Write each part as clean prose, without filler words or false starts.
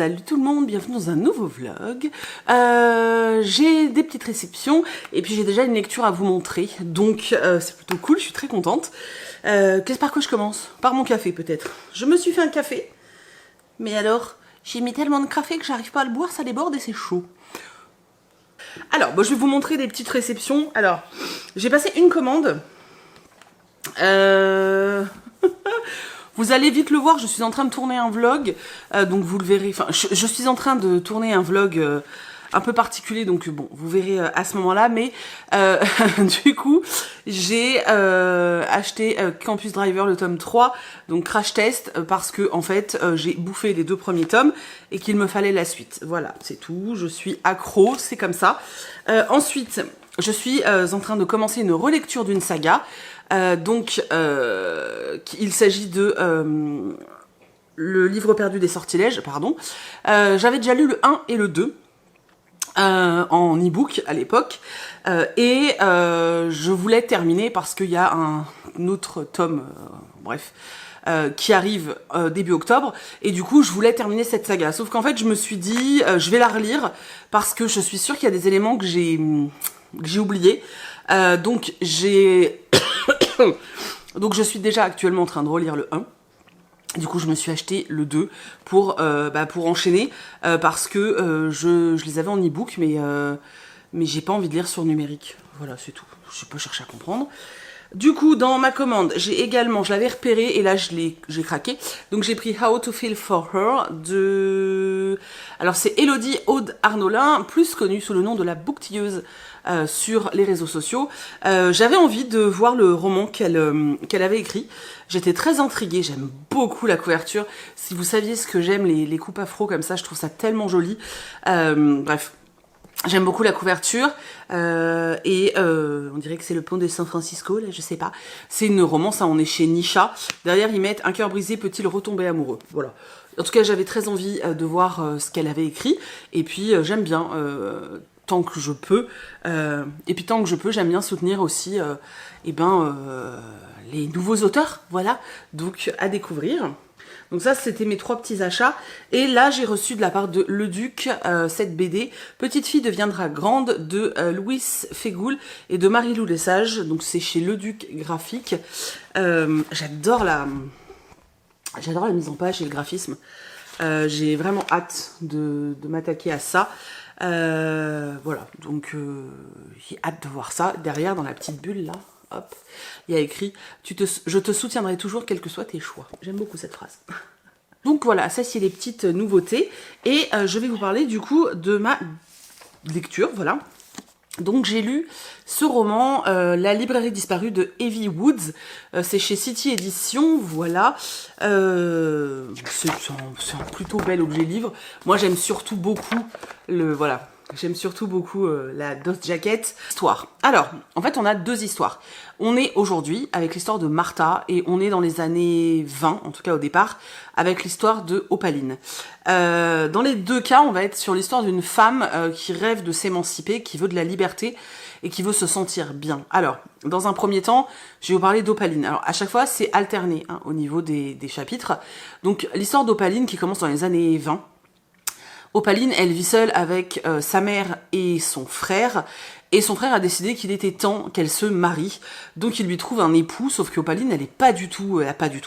Salut tout le monde, bienvenue dans un nouveau vlog. J'ai des petites réceptions et puis j'ai déjà une lecture à vous montrer, donc c'est plutôt cool, je suis très contente. Par quoi je commence? Par mon café peut-être. Je me suis fait un café, mais alors j'ai mis tellement de café que j'arrive pas à le boire, ça déborde et c'est chaud. Alors, bon, je vais vous montrer des petites réceptions. Alors, j'ai passé une commande. Vous allez vite le voir, je suis en train de tourner un vlog, donc vous le verrez. Enfin, je suis en train de tourner un vlog un peu particulier, donc bon, vous verrez à ce moment-là. Mais du coup, j'ai acheté Campus Driver le tome 3, donc crash test, parce que en fait, j'ai bouffé les 2 premiers tomes et qu'il me fallait la suite. Voilà, c'est tout. Je suis accro, c'est comme ça. Ensuite, je suis en train de commencer une relecture d'une saga. Il s'agit de Le livre perdu des sortilèges, pardon. J'avais déjà lu le 1 et le 2 en e-book à l'époque, et je voulais terminer parce qu'il y a un autre tome, qui arrive début octobre, et du coup je voulais terminer cette saga. Sauf qu'en fait je me suis dit je vais la relire parce que je suis sûre qu'il y a des éléments que j'ai oubliés. Donc je suis déjà actuellement en train de relire le 1. Du coup, je me suis acheté le 2 pour enchaîner, parce que je les avais en e-book, mais j'ai pas envie de lire sur numérique. Voilà, c'est tout. Je sais pas chercher à comprendre. Du coup, dans ma commande, j'ai également, je l'avais repéré et là j'ai craqué. Donc j'ai pris How to Feel for Her de... Alors c'est Elodie Aude Arnolin, plus connue sous le nom de la bouquetilleuse sur les réseaux sociaux. J'avais envie de voir le roman qu'elle avait écrit. J'étais très intriguée, j'aime beaucoup la couverture. Si vous saviez ce que j'aime, les coupes afro comme ça, je trouve ça tellement joli. Bref. J'aime beaucoup la couverture, on dirait que c'est le pont de San Francisco, là, je sais pas. C'est une romance, hein, on est chez Nisha. Derrière, ils mettent « Un cœur brisé peut-il retomber amoureux ?» Voilà. En tout cas, j'avais très envie de voir ce qu'elle avait écrit. Et puis, j'aime bien, tant que je peux. Et puis, tant que je peux, j'aime bien soutenir aussi les nouveaux auteurs. Voilà, donc à découvrir. Donc ça, c'était mes 3 petits achats. Et là, j'ai reçu de la part de Le Duc cette BD. Petite fille deviendra grande de Louis Fégoul et de Marie-Lou Lesage. Donc c'est chez Le Duc Graphique. J'adore la mise en page et le graphisme. J'ai vraiment hâte de m'attaquer à ça. Voilà, donc j'ai hâte de voir ça. Derrière, dans la petite bulle là, hop, il y a écrit « Je te soutiendrai toujours, quels que soient tes choix ». J'aime beaucoup cette phrase. Donc voilà, ça c'est les petites nouveautés. Et je vais vous parler du coup de ma lecture, voilà. Donc j'ai lu ce roman, La librairie disparue de Evie Woods. C'est chez City Édition, voilà. C'est un plutôt bel objet livre. Moi j'aime surtout beaucoup J'aime surtout beaucoup la Dust Jacket. Histoire. Alors, en fait, on a 2 histoires. On est aujourd'hui avec l'histoire de Martha et on est dans les années 20, en tout cas au départ, avec l'histoire de Opaline. Dans les 2 cas, on va être sur l'histoire d'une femme qui rêve de s'émanciper, qui veut de la liberté et qui veut se sentir bien. Alors, dans un premier temps, je vais vous parler d'Opaline. Alors, à chaque fois, c'est alterné au niveau des chapitres. Donc, l'histoire d'Opaline qui commence dans les années 20. Opaline, elle vit seule avec sa mère et son frère. Et son frère a décidé qu'il était temps qu'elle se marie. Donc il lui trouve un époux, sauf qu'Opaline, elle a pas du tout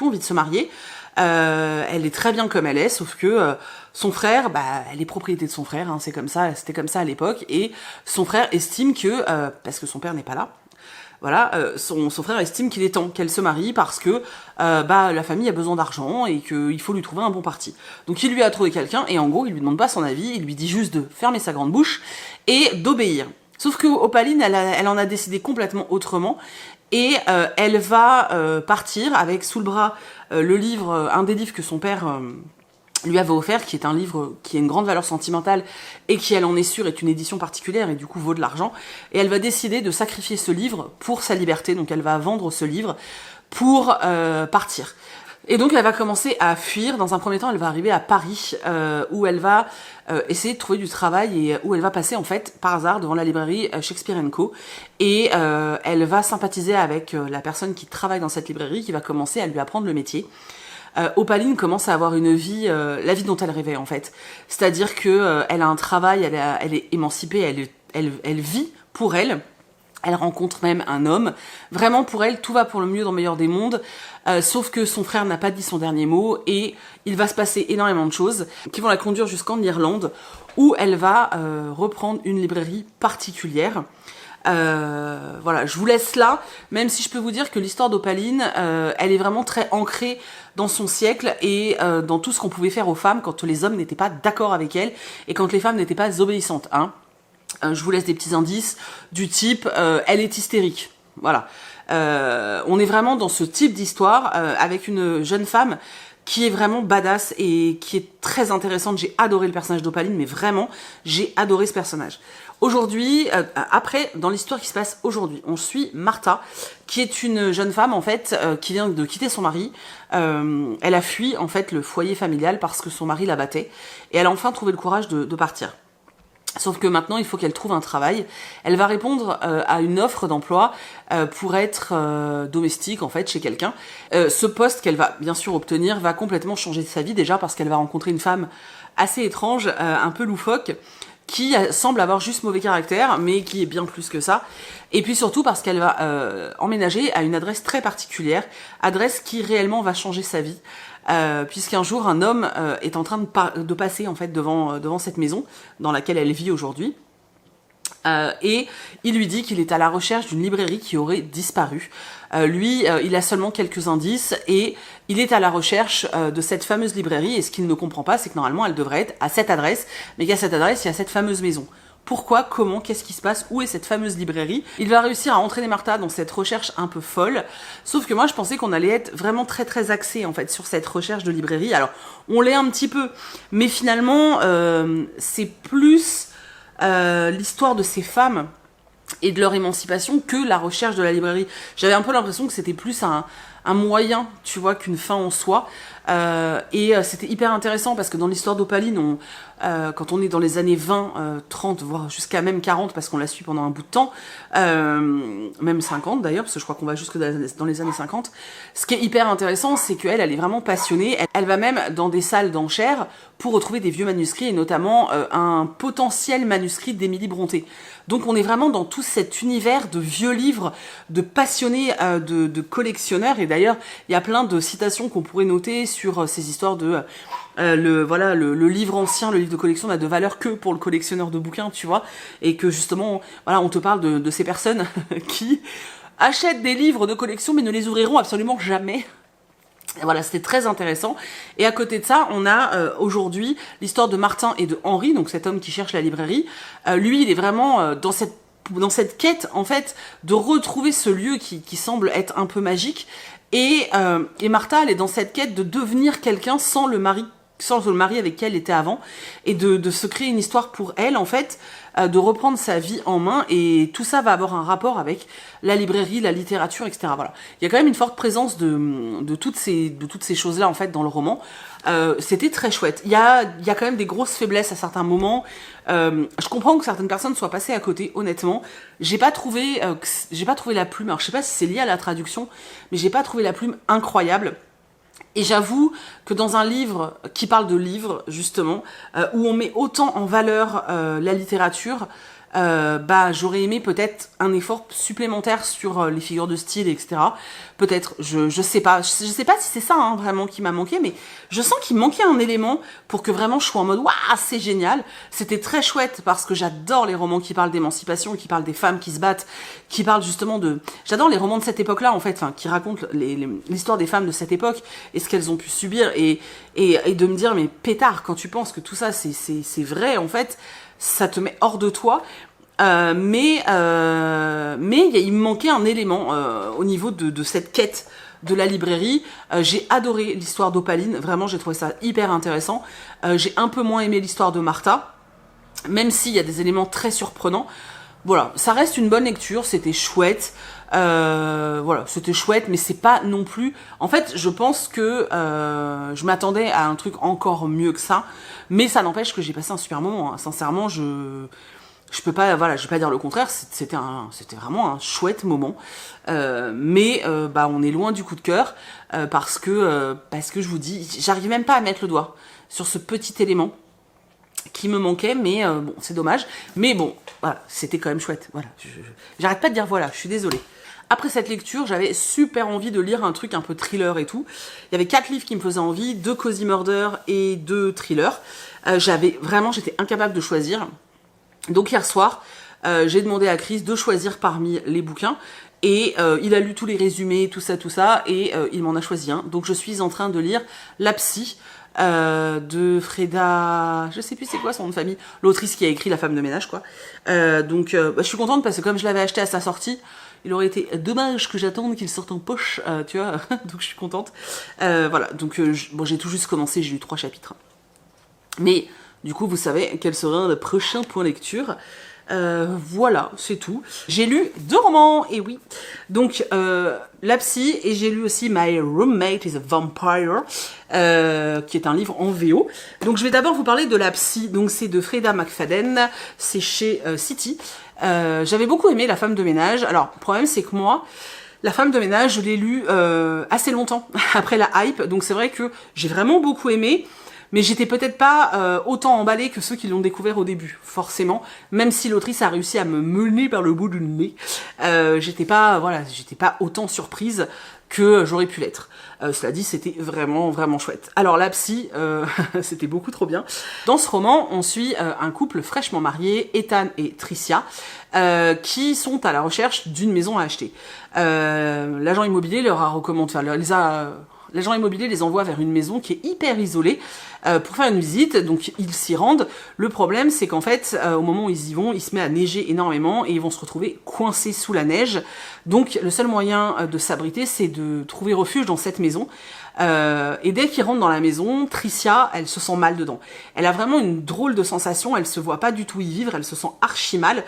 envie de se marier. Elle est très bien comme elle est, sauf que son frère, elle est propriété de son frère, hein, c'est comme ça, c'était comme ça à l'époque. Et son frère estime que, parce que son père n'est pas là, voilà, son frère estime qu'il est temps qu'elle se marie parce que la famille a besoin d'argent et qu'il faut lui trouver un bon parti. Donc il lui a trouvé quelqu'un et en gros il lui demande pas son avis, il lui dit juste de fermer sa grande bouche et d'obéir. Sauf que Opaline, elle en a décidé complètement autrement et elle va partir avec sous le bras le livre, un des livres que son père lui avait offert, qui est un livre qui a une grande valeur sentimentale et qui, elle en est sûre, est une édition particulière et du coup vaut de l'argent. Et elle va décider de sacrifier ce livre pour sa liberté, donc elle va vendre ce livre pour partir. Et donc elle va commencer à fuir. Dans un premier temps, elle va arriver à Paris, où elle va essayer de trouver du travail et où elle va passer en fait par hasard devant la librairie Shakespeare & Co. Et elle va sympathiser avec la personne qui travaille dans cette librairie, qui va commencer à lui apprendre le métier. Opaline commence à avoir une vie, la vie dont elle rêvait en fait. C'est-à-dire que elle a un travail, elle est émancipée, elle vit pour elle. Elle rencontre même un homme. Vraiment, pour elle, tout va pour le mieux dans le meilleur des mondes. Sauf que son frère n'a pas dit son dernier mot et il va se passer énormément de choses qui vont la conduire jusqu'en Irlande où elle va reprendre une librairie particulière. Voilà, je vous laisse là, même si je peux vous dire que l'histoire d'Opaline, elle est vraiment très ancrée dans son siècle et dans tout ce qu'on pouvait faire aux femmes quand les hommes n'étaient pas d'accord avec elle et quand les femmes n'étaient pas obéissantes, hein. Je vous laisse des petits indices du type elle est hystérique. Voilà. On est vraiment dans ce type d'histoire avec une jeune femme qui est vraiment badass et qui est très intéressante. J'ai adoré le personnage d'Opaline, mais vraiment, j'ai adoré ce personnage. Aujourd'hui, après, dans l'histoire qui se passe aujourd'hui, on suit Martha, qui est une jeune femme, en fait, qui vient de quitter son mari. Elle a fui, en fait, le foyer familial parce que son mari la battait. Et elle a enfin trouvé le courage de partir. Sauf que maintenant, il faut qu'elle trouve un travail. Elle va répondre à une offre d'emploi pour être domestique, en fait, chez quelqu'un. Ce poste qu'elle va, bien sûr, obtenir va complètement changer sa vie, déjà, parce qu'elle va rencontrer une femme assez étrange, un peu loufoque, qui semble avoir juste mauvais caractère, mais qui est bien plus que ça. Et puis surtout parce qu'elle va emménager à une adresse très particulière, adresse qui réellement va changer sa vie. Puisqu'un jour un homme est en train de passer en fait devant cette maison dans laquelle elle vit aujourd'hui. Et il lui dit qu'il est à la recherche d'une librairie qui aurait disparu. Lui, il a seulement quelques indices et il est à la recherche de cette fameuse librairie. Et ce qu'il ne comprend pas, c'est que normalement, elle devrait être à cette adresse, mais qu'à cette adresse, il y a cette fameuse maison. Pourquoi, comment, qu'est-ce qui se passe, où est cette fameuse librairie? Il va réussir à entraîner Martha dans cette recherche un peu folle, sauf que moi je pensais qu'on allait être vraiment très très axé en fait sur cette recherche de librairie. Alors on l'est un petit peu, mais finalement c'est plus l'histoire de ces femmes et de leur émancipation que la recherche de la librairie. J'avais un peu l'impression que c'était plus un moyen, tu vois, qu'une fin en soi. Et c'était hyper intéressant parce que dans l'histoire d'Opaline, quand on est dans les années 20, 30, voire jusqu'à même 40, parce qu'on la suit pendant un bout de temps, même 50 d'ailleurs, parce que je crois qu'on va jusque dans les années 50, ce qui est hyper intéressant, c'est qu'elle, elle est vraiment passionnée. Elle va même dans des salles d'enchères pour retrouver des vieux manuscrits, et notamment un potentiel manuscrit d'Émilie Brontë. Donc on est vraiment dans tout cet univers de vieux livres, de passionnés, de collectionneurs, et d'ailleurs, il y a plein de citations qu'on pourrait noter sur ces histoires de le livre ancien, le livre de collection n'a de valeur que pour le collectionneur de bouquins, tu vois, et que justement, voilà, on te parle de ces personnes qui achètent des livres de collection mais ne les ouvriront absolument jamais. Et voilà, c'était très intéressant. Et à côté de ça, on a aujourd'hui l'histoire de Martin et de Henri, donc cet homme qui cherche la librairie. Lui, il est vraiment dans cette quête, en fait, de retrouver ce lieu qui semble être un peu magique. Et Martha, elle est dans cette quête de devenir quelqu'un sans le mari avec qui elle était avant, et de se créer une histoire pour elle, en fait, de reprendre sa vie en main, et tout ça va avoir un rapport avec la librairie, la littérature, etc. Voilà. Il y a quand même une forte présence de toutes ces choses-là, en fait, dans le roman. C'était très chouette. Il y a quand même des grosses faiblesses à certains moments. Je comprends que certaines personnes soient passées à côté, honnêtement. J'ai pas trouvé la plume, alors je sais pas si c'est lié à la traduction, mais j'ai pas trouvé la plume incroyable. Et j'avoue que dans un livre qui parle de livres, justement, où on met autant en valeur la littérature, j'aurais aimé peut-être un effort supplémentaire sur les figures de style, etc. Peut-être, je sais pas si c'est ça hein, vraiment qui m'a manqué, mais je sens qu'il manquait un élément pour que vraiment je sois en mode waouh, c'est génial. C'était très chouette parce que j'adore les romans qui parlent d'émancipation, qui parlent des femmes qui se battent, qui parlent justement j'adore les romans de cette époque-là en fait, enfin qui racontent l'histoire des femmes de cette époque et ce qu'elles ont pu subir et de me dire mais pétard, quand tu penses que tout ça c'est vrai en fait, ça te met hors de toi. Mais il me manquait un élément au niveau de cette quête de la librairie. J'ai adoré l'histoire d'Opaline, vraiment j'ai trouvé ça hyper intéressant. J'ai un peu moins aimé l'histoire de Martha, même s'il y a des éléments très surprenants. Voilà, ça reste une bonne lecture, c'était chouette. Voilà, c'était chouette, mais c'est pas non plus... En fait, je pense que je m'attendais à un truc encore mieux que ça, mais ça n'empêche que j'ai passé un super moment. Hein. Sincèrement, je peux pas, voilà, je vais pas dire le contraire, c'était vraiment un chouette moment. Mais on est loin du coup de cœur parce que je vous dis, j'arrive même pas à mettre le doigt sur ce petit élément qui me manquait, mais bon, c'est dommage. Mais bon, voilà, c'était quand même chouette. Voilà, j'arrête pas de dire voilà, je suis désolée. Après cette lecture, j'avais super envie de lire un truc un peu thriller et tout. Il y avait 4 livres qui me faisaient envie, 2 cozy murder et 2 thrillers. J'étais incapable de choisir. Donc hier soir, j'ai demandé à Chris de choisir parmi les bouquins. Et il a lu tous les résumés, tout ça, et il m'en a choisi un. Donc je suis en train de lire La Psy de Freda, je sais plus c'est quoi son nom de famille, l'autrice qui a écrit La femme de ménage, quoi. Je suis contente parce que comme je l'avais acheté à sa sortie, il aurait été dommage que j'attende qu'il sorte en poche, tu vois. Donc je suis contente. Voilà, donc j'ai tout juste commencé, j'ai lu 3 chapitres. Mais du coup, vous savez quel sera le prochain point lecture. Voilà, c'est tout. J'ai lu 2 romans, et oui. Donc, La Psy, et j'ai lu aussi My Roommate is a Vampire, qui est un livre en VO. Donc, je vais d'abord vous parler de La Psy. Donc, c'est de Freda McFadden, c'est chez City. J'avais beaucoup aimé La femme de ménage. Alors, le problème, c'est que moi, La femme de ménage, je l'ai lu assez longtemps après la hype. Donc, c'est vrai que j'ai vraiment beaucoup aimé. Mais j'étais peut-être pas autant emballée que ceux qui l'ont découvert au début, forcément. Même si l'autrice a réussi à me mener par le bout du nez, j'étais pas autant surprise que j'aurais pu l'être. Cela dit, c'était vraiment, vraiment chouette. Alors La Psy, c'était beaucoup trop bien. Dans ce roman, on suit un couple fraîchement marié, Ethan et Tricia, qui sont à la recherche d'une maison à acheter. L'agent immobilier leur a recommandé, l'agent immobilier les envoie vers une maison qui est hyper isolée pour faire une visite, donc ils s'y rendent. Le problème, c'est qu'en fait, au moment où ils y vont, il se met à neiger énormément et ils vont se retrouver coincés sous la neige. Donc le seul moyen de s'abriter, c'est de trouver refuge dans cette maison. Et dès qu'ils rentrent dans la maison, Tricia, elle se sent mal dedans. Elle a vraiment une drôle de sensation, elle se voit pas du tout y vivre, elle se sent archi mal.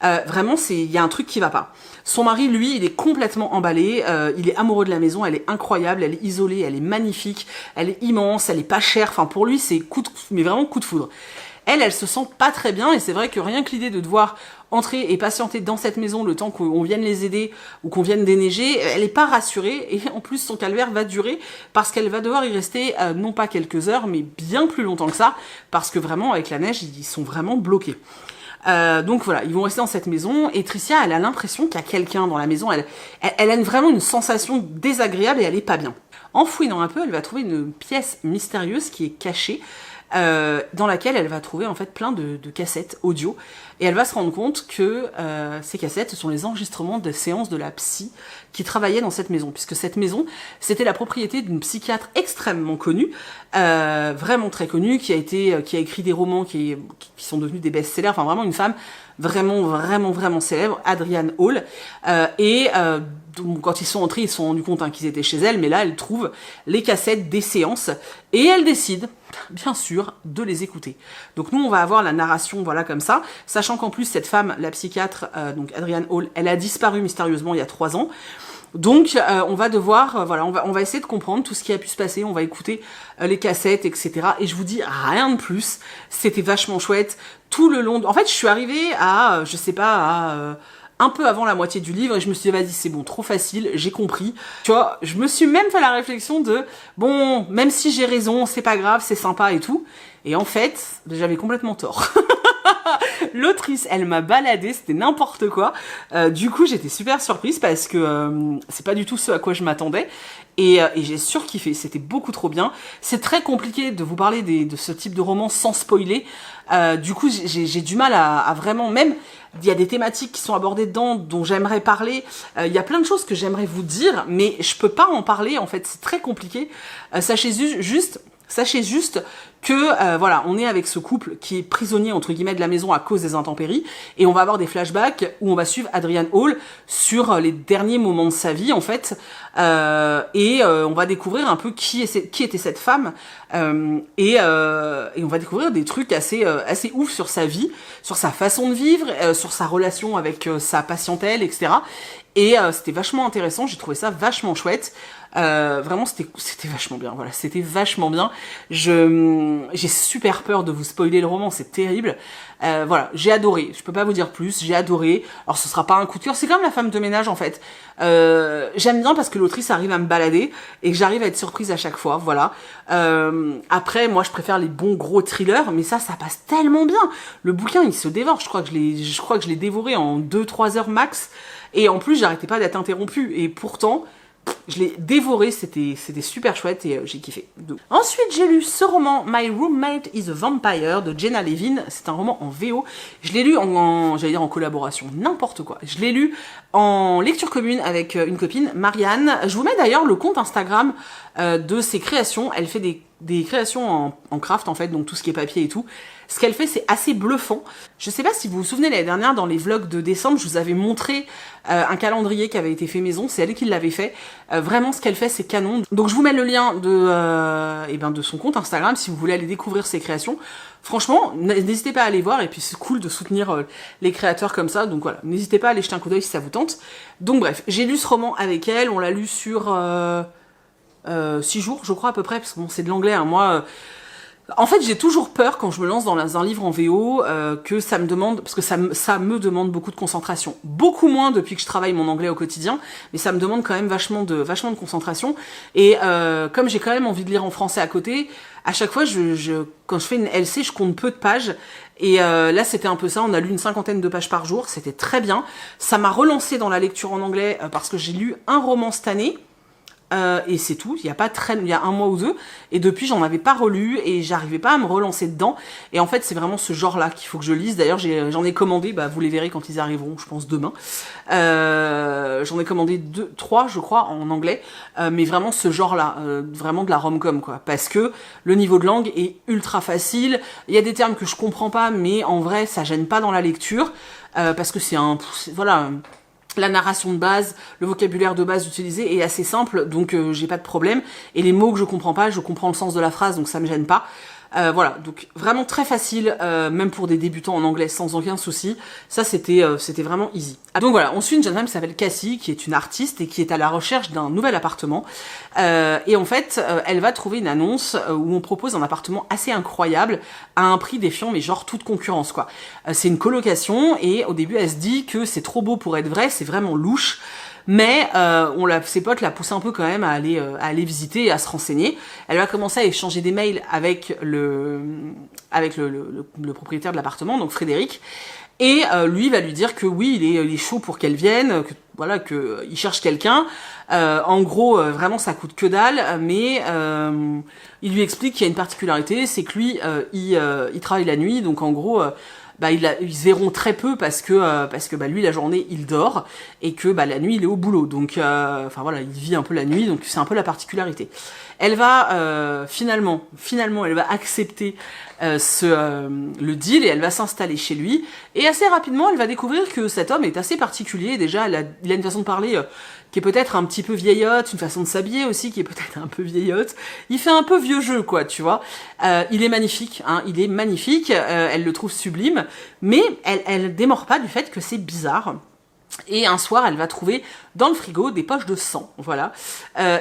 Vraiment, il y a un truc qui va pas. Son mari, lui, il est complètement emballé, il est amoureux de la maison, elle est incroyable, elle est isolée, elle est magnifique, elle est immense, elle est pas chère, enfin pour lui, c'est mais vraiment coup de foudre. Elle se sent pas très bien, et c'est vrai que rien que l'idée de devoir entrer et patienter dans cette maison le temps qu'on vienne les aider ou qu'on vienne déneiger, elle est pas rassurée, et en plus son calvaire va durer parce qu'elle va devoir y rester non pas quelques heures, mais bien plus longtemps que ça, parce que vraiment avec la neige, ils sont vraiment bloqués. Donc voilà, ils vont rester dans cette maison, et Tricia, elle a l'impression qu'il y a quelqu'un dans la maison, elle a vraiment une sensation désagréable et elle est pas bien. En fouinant un peu, elle va trouver une pièce mystérieuse qui est cachée, dans laquelle elle va trouver en fait plein de cassettes audio, et elle va se rendre compte que ces cassettes, ce sont les enregistrements de séances de la psy qui travaillait dans cette maison, puisque cette maison, c'était la propriété d'une psychiatre extrêmement connue, vraiment très connue, qui a écrit des romans qui sont devenus des best-sellers, enfin vraiment une femme vraiment, vraiment, vraiment célèbre, Adrienne Hall, donc, quand ils sont entrés, ils se sont rendus compte qu'ils étaient chez elle, mais là, elle trouve les cassettes des séances, et elle décide, bien sûr, de les écouter. Donc nous, on va avoir la narration, voilà, comme ça, sachant qu'en plus, cette femme, la psychiatre, donc Adrienne Hall, elle a disparu mystérieusement il y a 3 ans. Donc on va devoir, on va essayer de comprendre tout ce qui a pu se passer, on va écouter les cassettes, etc. Et je vous dis rien de plus, c'était vachement chouette. Tout le long, en fait, je suis arrivée à, un peu avant la moitié du livre, et je me suis dit, vas-y, c'est bon, trop facile, j'ai compris. Tu vois, je me suis même fait la réflexion de, bon, même si j'ai raison, c'est pas grave, c'est sympa et tout. Et en fait, j'avais complètement tort. L'autrice, elle m'a baladée, c'était n'importe quoi. Du coup, j'étais super surprise parce que c'est pas du tout ce à quoi je m'attendais. Et j'ai surkiffé, c'était beaucoup trop bien. C'est très compliqué de vous parler de ce type de roman sans spoiler. Du coup, j'ai du mal à vraiment, même, il y a des thématiques qui sont abordées dedans dont j'aimerais parler. Il y a plein de choses que j'aimerais vous dire, mais je peux pas en parler, en fait, c'est très compliqué. Sachez juste que voilà, on est avec ce couple qui est prisonnier entre guillemets de la maison à cause des intempéries, et on va avoir des flashbacks où on va suivre Adrienne Hall sur les derniers moments de sa vie en fait, et on va découvrir un peu qui était cette femme, et on va découvrir des trucs assez ouf sur sa vie, sur sa façon de vivre, sur sa relation avec sa patientèle, etc. Et c'était vachement intéressant, j'ai trouvé ça vachement chouette. Vraiment, c'était vachement bien. Voilà, c'était vachement bien. J'ai super peur de vous spoiler le roman, c'est terrible. Voilà, j'ai adoré. Je peux pas vous dire plus. J'ai adoré. Alors, ce sera pas un coup de cœur. C'est comme La femme de ménage, en fait. J'aime bien parce que l'autrice arrive à me balader et que j'arrive à être surprise à chaque fois. Voilà. Après, moi, je préfère les bons gros thrillers, mais ça passe tellement bien. Le bouquin, il se dévore. Je crois que je l'ai dévoré en 2-3 heures max. Et en plus, j'arrêtais pas d'être interrompue. Et pourtant, je l'ai dévoré, c'était super chouette et j'ai kiffé. Ensuite, j'ai lu ce roman, My Roommate is a Vampire, de Jenna Levin. C'est un roman en VO. Je l'ai lu j'allais dire en collaboration, n'importe quoi. Je l'ai lu en lecture commune avec une copine, Marianne. Je vous mets d'ailleurs le compte Instagram de ses créations. Elle fait des créations en craft, en fait, donc tout ce qui est papier et tout. Ce qu'elle fait, c'est assez bluffant. Je sais pas si vous vous souvenez, l'année dernière, dans les vlogs de décembre, je vous avais montré un calendrier qui avait été fait maison. C'est elle qui l'avait fait. Vraiment, ce qu'elle fait, c'est canon. Donc, je vous mets le lien de son compte Instagram si vous voulez aller découvrir ses créations. Franchement, n'hésitez pas à aller voir. Et puis, c'est cool de soutenir les créateurs comme ça. Donc, voilà, n'hésitez pas à aller jeter un coup d'œil si ça vous tente. Donc, bref, j'ai lu ce roman avec elle. On l'a lu sur 6 jours, je crois, à peu près. Parce que bon, c'est de l'anglais, hein. Moi... En fait, j'ai toujours peur quand je me lance dans un livre en VO que ça me demande, parce que ça me demande beaucoup de concentration. Beaucoup moins depuis que je travaille mon anglais au quotidien, mais ça me demande quand même vachement de concentration. Et comme j'ai quand même envie de lire en français à côté, à chaque fois, quand je fais une LC, je compte peu de pages. Et là, c'était un peu ça. On a lu une 50aine de pages par jour. C'était très bien. Ça m'a relancé dans la lecture en anglais parce que j'ai lu un roman cette année. Et c'est tout, il y a un mois ou deux, et depuis j'en avais pas relu et j'arrivais pas à me relancer dedans. Et en fait c'est vraiment ce genre-là qu'il faut que je lise. D'ailleurs j'en ai commandé, vous les verrez quand ils arriveront, je pense demain. J'en ai commandé 3 je crois en anglais, mais vraiment ce genre-là, vraiment de la rom-com quoi, parce que le niveau de langue est ultra facile. Il y a des termes que je comprends pas, mais en vrai ça gêne pas dans la lecture, parce que voilà. La narration de base, le vocabulaire de base utilisé est assez simple, donc j'ai pas de problème. Et les mots que je comprends pas, je comprends le sens de la phrase, donc ça me gêne pas. Voilà, donc vraiment très facile, même pour des débutants en anglais sans aucun souci. Ça, c'était vraiment easy. Donc voilà, on suit une jeune femme qui s'appelle Cassie, qui est une artiste et qui est à la recherche d'un nouvel appartement. Et en fait, elle va trouver une annonce où on propose un appartement assez incroyable à un prix défiant, mais genre toute concurrence, quoi. C'est une colocation et au début, elle se dit que c'est trop beau pour être vrai, c'est vraiment louche. Mais ses potes la poussent un peu quand même à aller visiter et à se renseigner. Elle va commencer à échanger des mails avec le propriétaire de l'appartement, donc Frédéric. Et lui va lui dire que oui, il est chaud pour qu'elle vienne, que il cherche quelqu'un. En gros, vraiment ça coûte que dalle, mais il lui explique qu'il y a une particularité, c'est que lui, il travaille la nuit, donc en gros. Ils se verront très peu parce que lui la journée il dort et que la nuit il est au boulot, donc il vit un peu la nuit, donc c'est un peu la particularité. Elle va finalement elle va accepter le deal et elle va s'installer chez lui, et assez rapidement elle va découvrir que cet homme est assez particulier. Déjà il a une façon de parler qui est peut-être un petit peu vieillotte, une façon de s'habiller aussi qui est peut-être un peu vieillotte. Il fait un peu vieux jeu, quoi, tu vois. Il est magnifique, hein, il est magnifique, elle le trouve sublime, mais elle démord pas du fait que c'est bizarre. Et un soir, elle va trouver dans le frigo des poches de sang, voilà.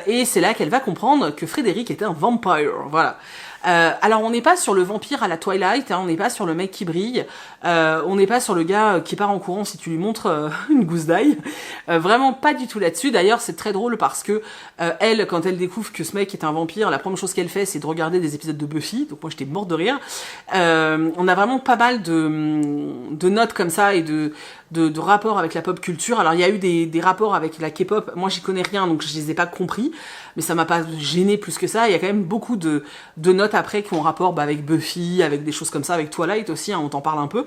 Et c'est là qu'elle va comprendre que Frédéric était un vampire, voilà. Alors on n'est pas sur le vampire à la Twilight, hein, on n'est pas sur le mec qui brille, on n'est pas sur le gars qui part en courant si tu lui montres une gousse d'ail, vraiment pas du tout là-dessus. D'ailleurs c'est très drôle parce que elle, quand elle découvre que ce mec est un vampire, la première chose qu'elle fait c'est de regarder des épisodes de Buffy, donc moi j'étais morte de rire. On a vraiment pas mal de notes comme ça et de rapports avec la pop culture. Alors il y a eu des rapports avec la K-pop, moi j'y connais rien donc je les ai pas compris, mais ça m'a pas gêné plus que ça. Il y a quand même beaucoup de notes après qui ont rapport avec Buffy, avec des choses comme ça, avec Twilight aussi, hein, on t'en parle un peu.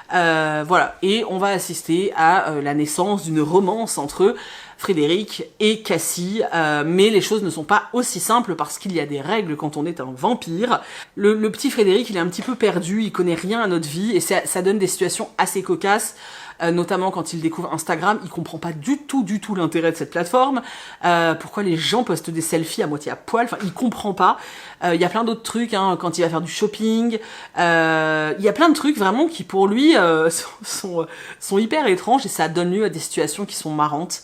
Voilà, et on va assister à la naissance d'une romance entre Frédéric et Cassie, mais les choses ne sont pas aussi simples parce qu'il y a des règles quand on est un vampire. Le petit Frédéric, il est un petit peu perdu, il connaît rien à notre vie, et ça donne des situations assez cocasses. Notamment quand il découvre Instagram, il comprend pas du tout l'intérêt de cette plateforme. Pourquoi les gens postent des selfies à moitié à poil, enfin il comprend pas. Il y a plein d'autres trucs, hein, quand il va faire du shopping, il y a plein de trucs vraiment qui pour lui sont hyper étranges, et ça donne lieu à des situations qui sont marrantes.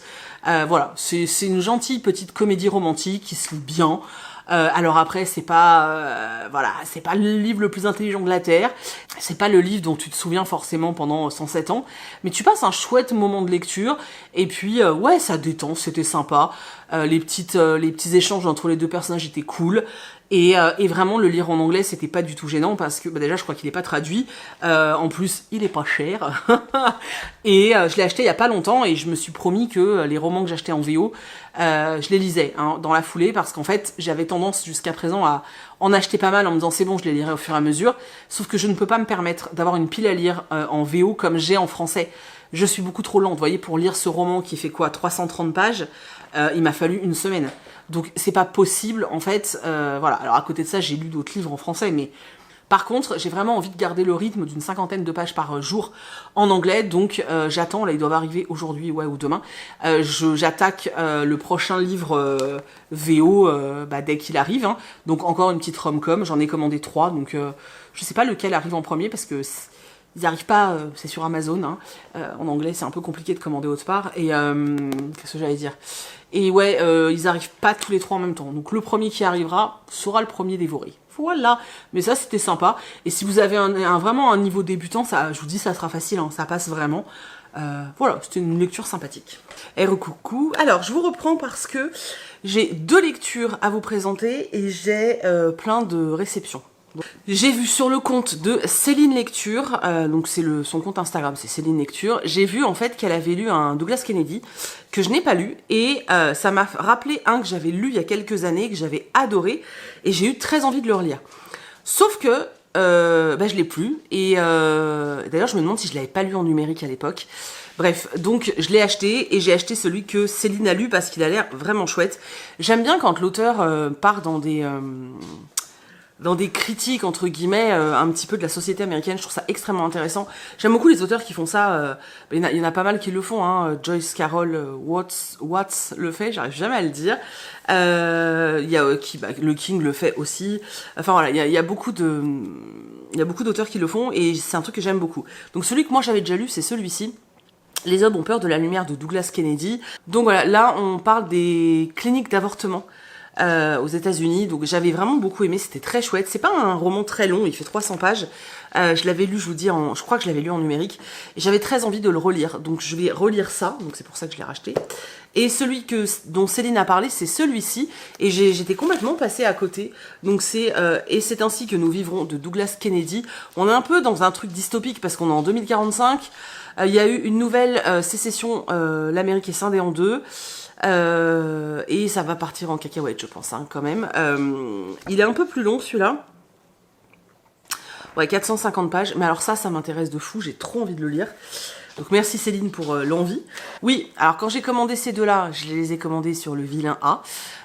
Voilà, c'est une gentille petite comédie romantique qui se lit bien. Alors après, c'est pas voilà, c'est pas le livre le plus intelligent de la Terre, c'est pas le livre dont tu te souviens forcément pendant 107 ans, mais tu passes un chouette moment de lecture, et puis ouais, ça détend, c'était sympa, les petits échanges entre les deux personnages étaient cool, et vraiment le lire en anglais c'était pas du tout gênant parce que déjà je crois qu'il est pas traduit, en plus il est pas cher, et je l'ai acheté il y a pas longtemps et je me suis promis que les romans que j'achetais en VO, je les lisais hein, dans la foulée parce qu'en fait j'avais tendance jusqu'à présent à en acheter pas mal en me disant c'est bon je les lirai au fur et à mesure, sauf que je ne peux pas me permettre d'avoir une pile à lire en VO comme j'ai en français. Je suis beaucoup trop lente, vous voyez, pour lire ce roman qui fait quoi, 330 pages, il m'a fallu une semaine. Donc c'est pas possible en fait, voilà. Alors à côté de ça, j'ai lu d'autres livres en français, mais par contre, j'ai vraiment envie de garder le rythme d'une 50aine de pages par jour en anglais, donc j'attends, là ils doivent arriver aujourd'hui ouais, ou demain, j'attaque le prochain livre VO dès qu'il arrive, hein. Donc encore une petite rom-com, j'en ai commandé 3, donc je sais pas lequel arrive en premier parce que ils n'arrivent pas, c'est sur Amazon, hein. En anglais c'est un peu compliqué de commander autre part, et qu'est-ce que j'allais dire? Et ouais, ils arrivent pas tous les 3 en même temps, donc le premier qui arrivera sera le premier dévoré. Voilà, mais ça c'était sympa, et si vous avez vraiment un niveau débutant, ça, je vous dis ça sera facile, hein, ça passe vraiment. Voilà, c'était une lecture sympathique. Et recoucou, alors je vous reprends parce que j'ai 2 lectures à vous présenter et j'ai plein de réceptions. J'ai vu sur le compte de Céline Lecture, donc c'est son compte Instagram, c'est Céline Lecture, j'ai vu en fait qu'elle avait lu un Douglas Kennedy que je n'ai pas lu, et ça m'a rappelé un que j'avais lu il y a quelques années, que j'avais adoré, et j'ai eu très envie de le relire. Sauf que je l'ai plus, et d'ailleurs je me demande si je l'avais pas lu en numérique à l'époque. Bref, donc je l'ai acheté, et j'ai acheté celui que Céline a lu parce qu'il a l'air vraiment chouette. J'aime bien quand l'auteur part dans des critiques, entre guillemets, un petit peu de la société américaine. Je trouve ça extrêmement intéressant. J'aime beaucoup les auteurs qui font ça. Il y en a pas mal qui le font. Hein. Joyce Carol Watts le fait, j'arrive jamais à le dire. Il y a le King le fait aussi. Enfin voilà, il y a beaucoup d'auteurs qui le font, et c'est un truc que j'aime beaucoup. Donc celui que moi j'avais déjà lu, c'est celui-ci. Les hommes ont peur de la lumière de Douglas Kennedy. Donc voilà, là on parle des cliniques d'avortement aux États-Unis, donc j'avais vraiment beaucoup aimé, c'était très chouette. C'est pas un roman très long, il fait 300 pages. Je l'avais lu, je vous dis, je crois que je l'avais lu en numérique, et j'avais très envie de le relire, donc je vais relire ça, donc c'est pour ça que je l'ai racheté. Et celui dont Céline a parlé, c'est celui-ci, et j'étais complètement passée à côté. Donc c'est Et c'est ainsi que nous vivrons de Douglas Kennedy. On est un peu dans un truc dystopique parce qu'on est en 2045. Il y a eu une nouvelle sécession, l'Amérique est scindée en deux. Et ça va partir en cacahuète, je pense, hein, quand même. Il est un peu plus long, celui-là. Ouais, 450 pages. Mais alors ça m'intéresse de fou. J'ai trop envie de le lire. Donc merci Céline pour l'envie. Oui, alors quand j'ai commandé ces deux-là, je les ai commandés sur le Vilain A.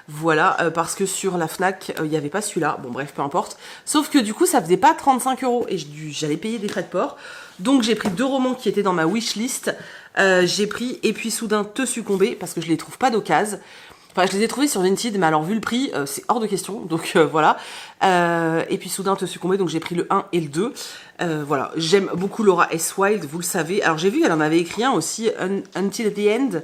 Voilà, parce que sur la Fnac, il n'y avait pas celui-là. Bon bref, peu importe. Sauf que du coup, ça faisait pas 35 € et j'allais payer des frais de port. Donc j'ai pris 2 romans qui étaient dans ma wishlist. J'ai pris Et puis soudain te succomber parce que je les trouve pas d'occasion. Enfin, je les ai trouvés sur Vinted, mais alors vu le prix, c'est hors de question. Donc voilà. Et puis soudain te succomber, donc j'ai pris le 1 et le 2. Voilà, j'aime beaucoup Laura S. Wilde, vous le savez. Alors j'ai vu qu'elle en avait écrit un aussi, Until the End.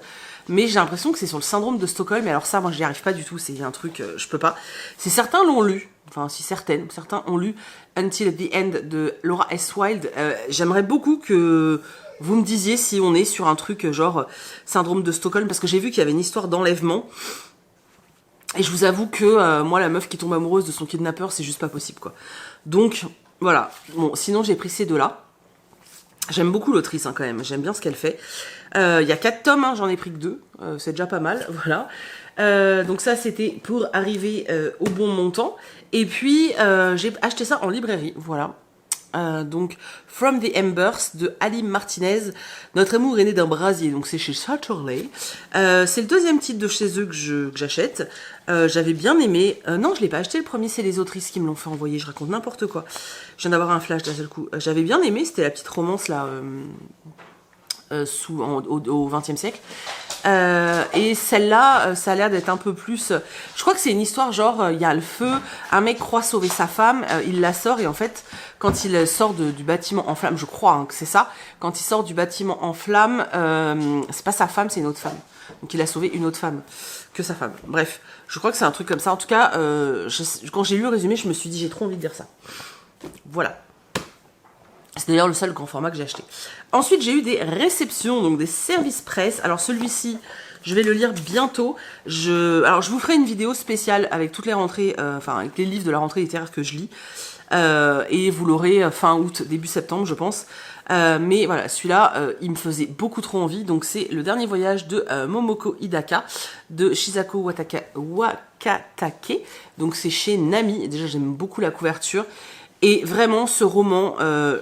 Mais j'ai l'impression que c'est sur le syndrome de Stockholm. Et alors ça, moi, je n'y arrive pas du tout. C'est un truc, je peux pas. Si certains l'ont lu, enfin si certains ont lu Until the End de Laura S. Wilde, j'aimerais beaucoup que vous me disiez si on est sur un truc genre syndrome de Stockholm, parce que j'ai vu qu'il y avait une histoire d'enlèvement. Et je vous avoue que moi, la meuf qui tombe amoureuse de son kidnappeur, c'est juste pas possible, quoi. Donc, voilà. Bon, sinon, j'ai pris ces deux-là. J'aime beaucoup l'autrice, hein, quand même. J'aime bien ce qu'elle fait. Il y a 4 tomes, hein, j'en ai pris que 2. C'est déjà pas mal, voilà. Donc ça, c'était pour arriver au bon montant. Et puis, j'ai acheté ça en librairie, voilà. Donc From the Embers de Ali Martinez. Notre amour est né d'un brasier, donc c'est chez Saturday. C'est le deuxième titre de chez eux que j'achète. J'avais bien aimé. Non, je l'ai pas acheté le premier, c'est les autrices qui me l'ont fait envoyer. Je raconte n'importe quoi. Je viens d'avoir un flash d'un seul coup. J'avais bien aimé, c'était la petite romance là au XXe siècle. Et celle-là, ça a l'air d'être un peu plus... je crois que c'est une histoire genre, il y a le feu, un mec croit sauver sa femme, il la sort et en fait, quand il sort du bâtiment en flammes, je crois hein, que c'est ça, quand il sort du bâtiment en flammes, c'est pas sa femme, c'est une autre femme. Donc il a sauvé une autre femme que sa femme. Bref, je crois que c'est un truc comme ça. En tout cas, quand j'ai lu le résumé, je me suis dit j'ai trop envie de dire ça. Voilà. C'est d'ailleurs le seul grand format que j'ai acheté. Ensuite, j'ai eu des réceptions, donc des services presse. Alors celui-ci, je vais le lire bientôt. Alors je vous ferai une vidéo spéciale avec toutes les rentrées, enfin avec les livres de la rentrée littéraire que je lis. Et vous l'aurez fin août, début septembre, je pense. Mais voilà, celui-là, il me faisait beaucoup trop envie. Donc c'est le dernier voyage de Momoko Hidaka, de Shisako Wakatake. Donc c'est chez Nami. Déjà, j'aime beaucoup la couverture. Et vraiment, ce roman,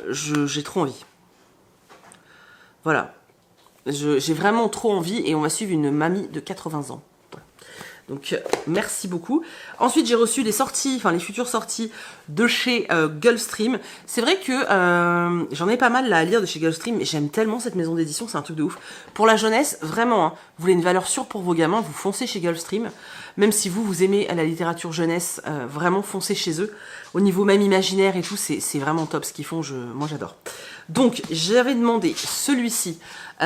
j'ai trop envie. Voilà. J'ai vraiment trop envie et on va suivre une mamie de 80 ans. Voilà. Donc, merci beaucoup. Ensuite, j'ai reçu les sorties, enfin les futures sorties de chez Gulfstream. C'est vrai que j'en ai pas mal là à lire de chez Gulfstream, mais j'aime tellement cette maison d'édition, c'est un truc de ouf. Pour la jeunesse, vraiment, hein, vous voulez une valeur sûre pour vos gamins, vous foncez chez Gulfstream. Même si vous aimez la littérature jeunesse, vraiment foncez chez eux. Au niveau même imaginaire et tout, c'est vraiment top ce qu'ils font, moi j'adore. Donc, j'avais demandé celui-ci.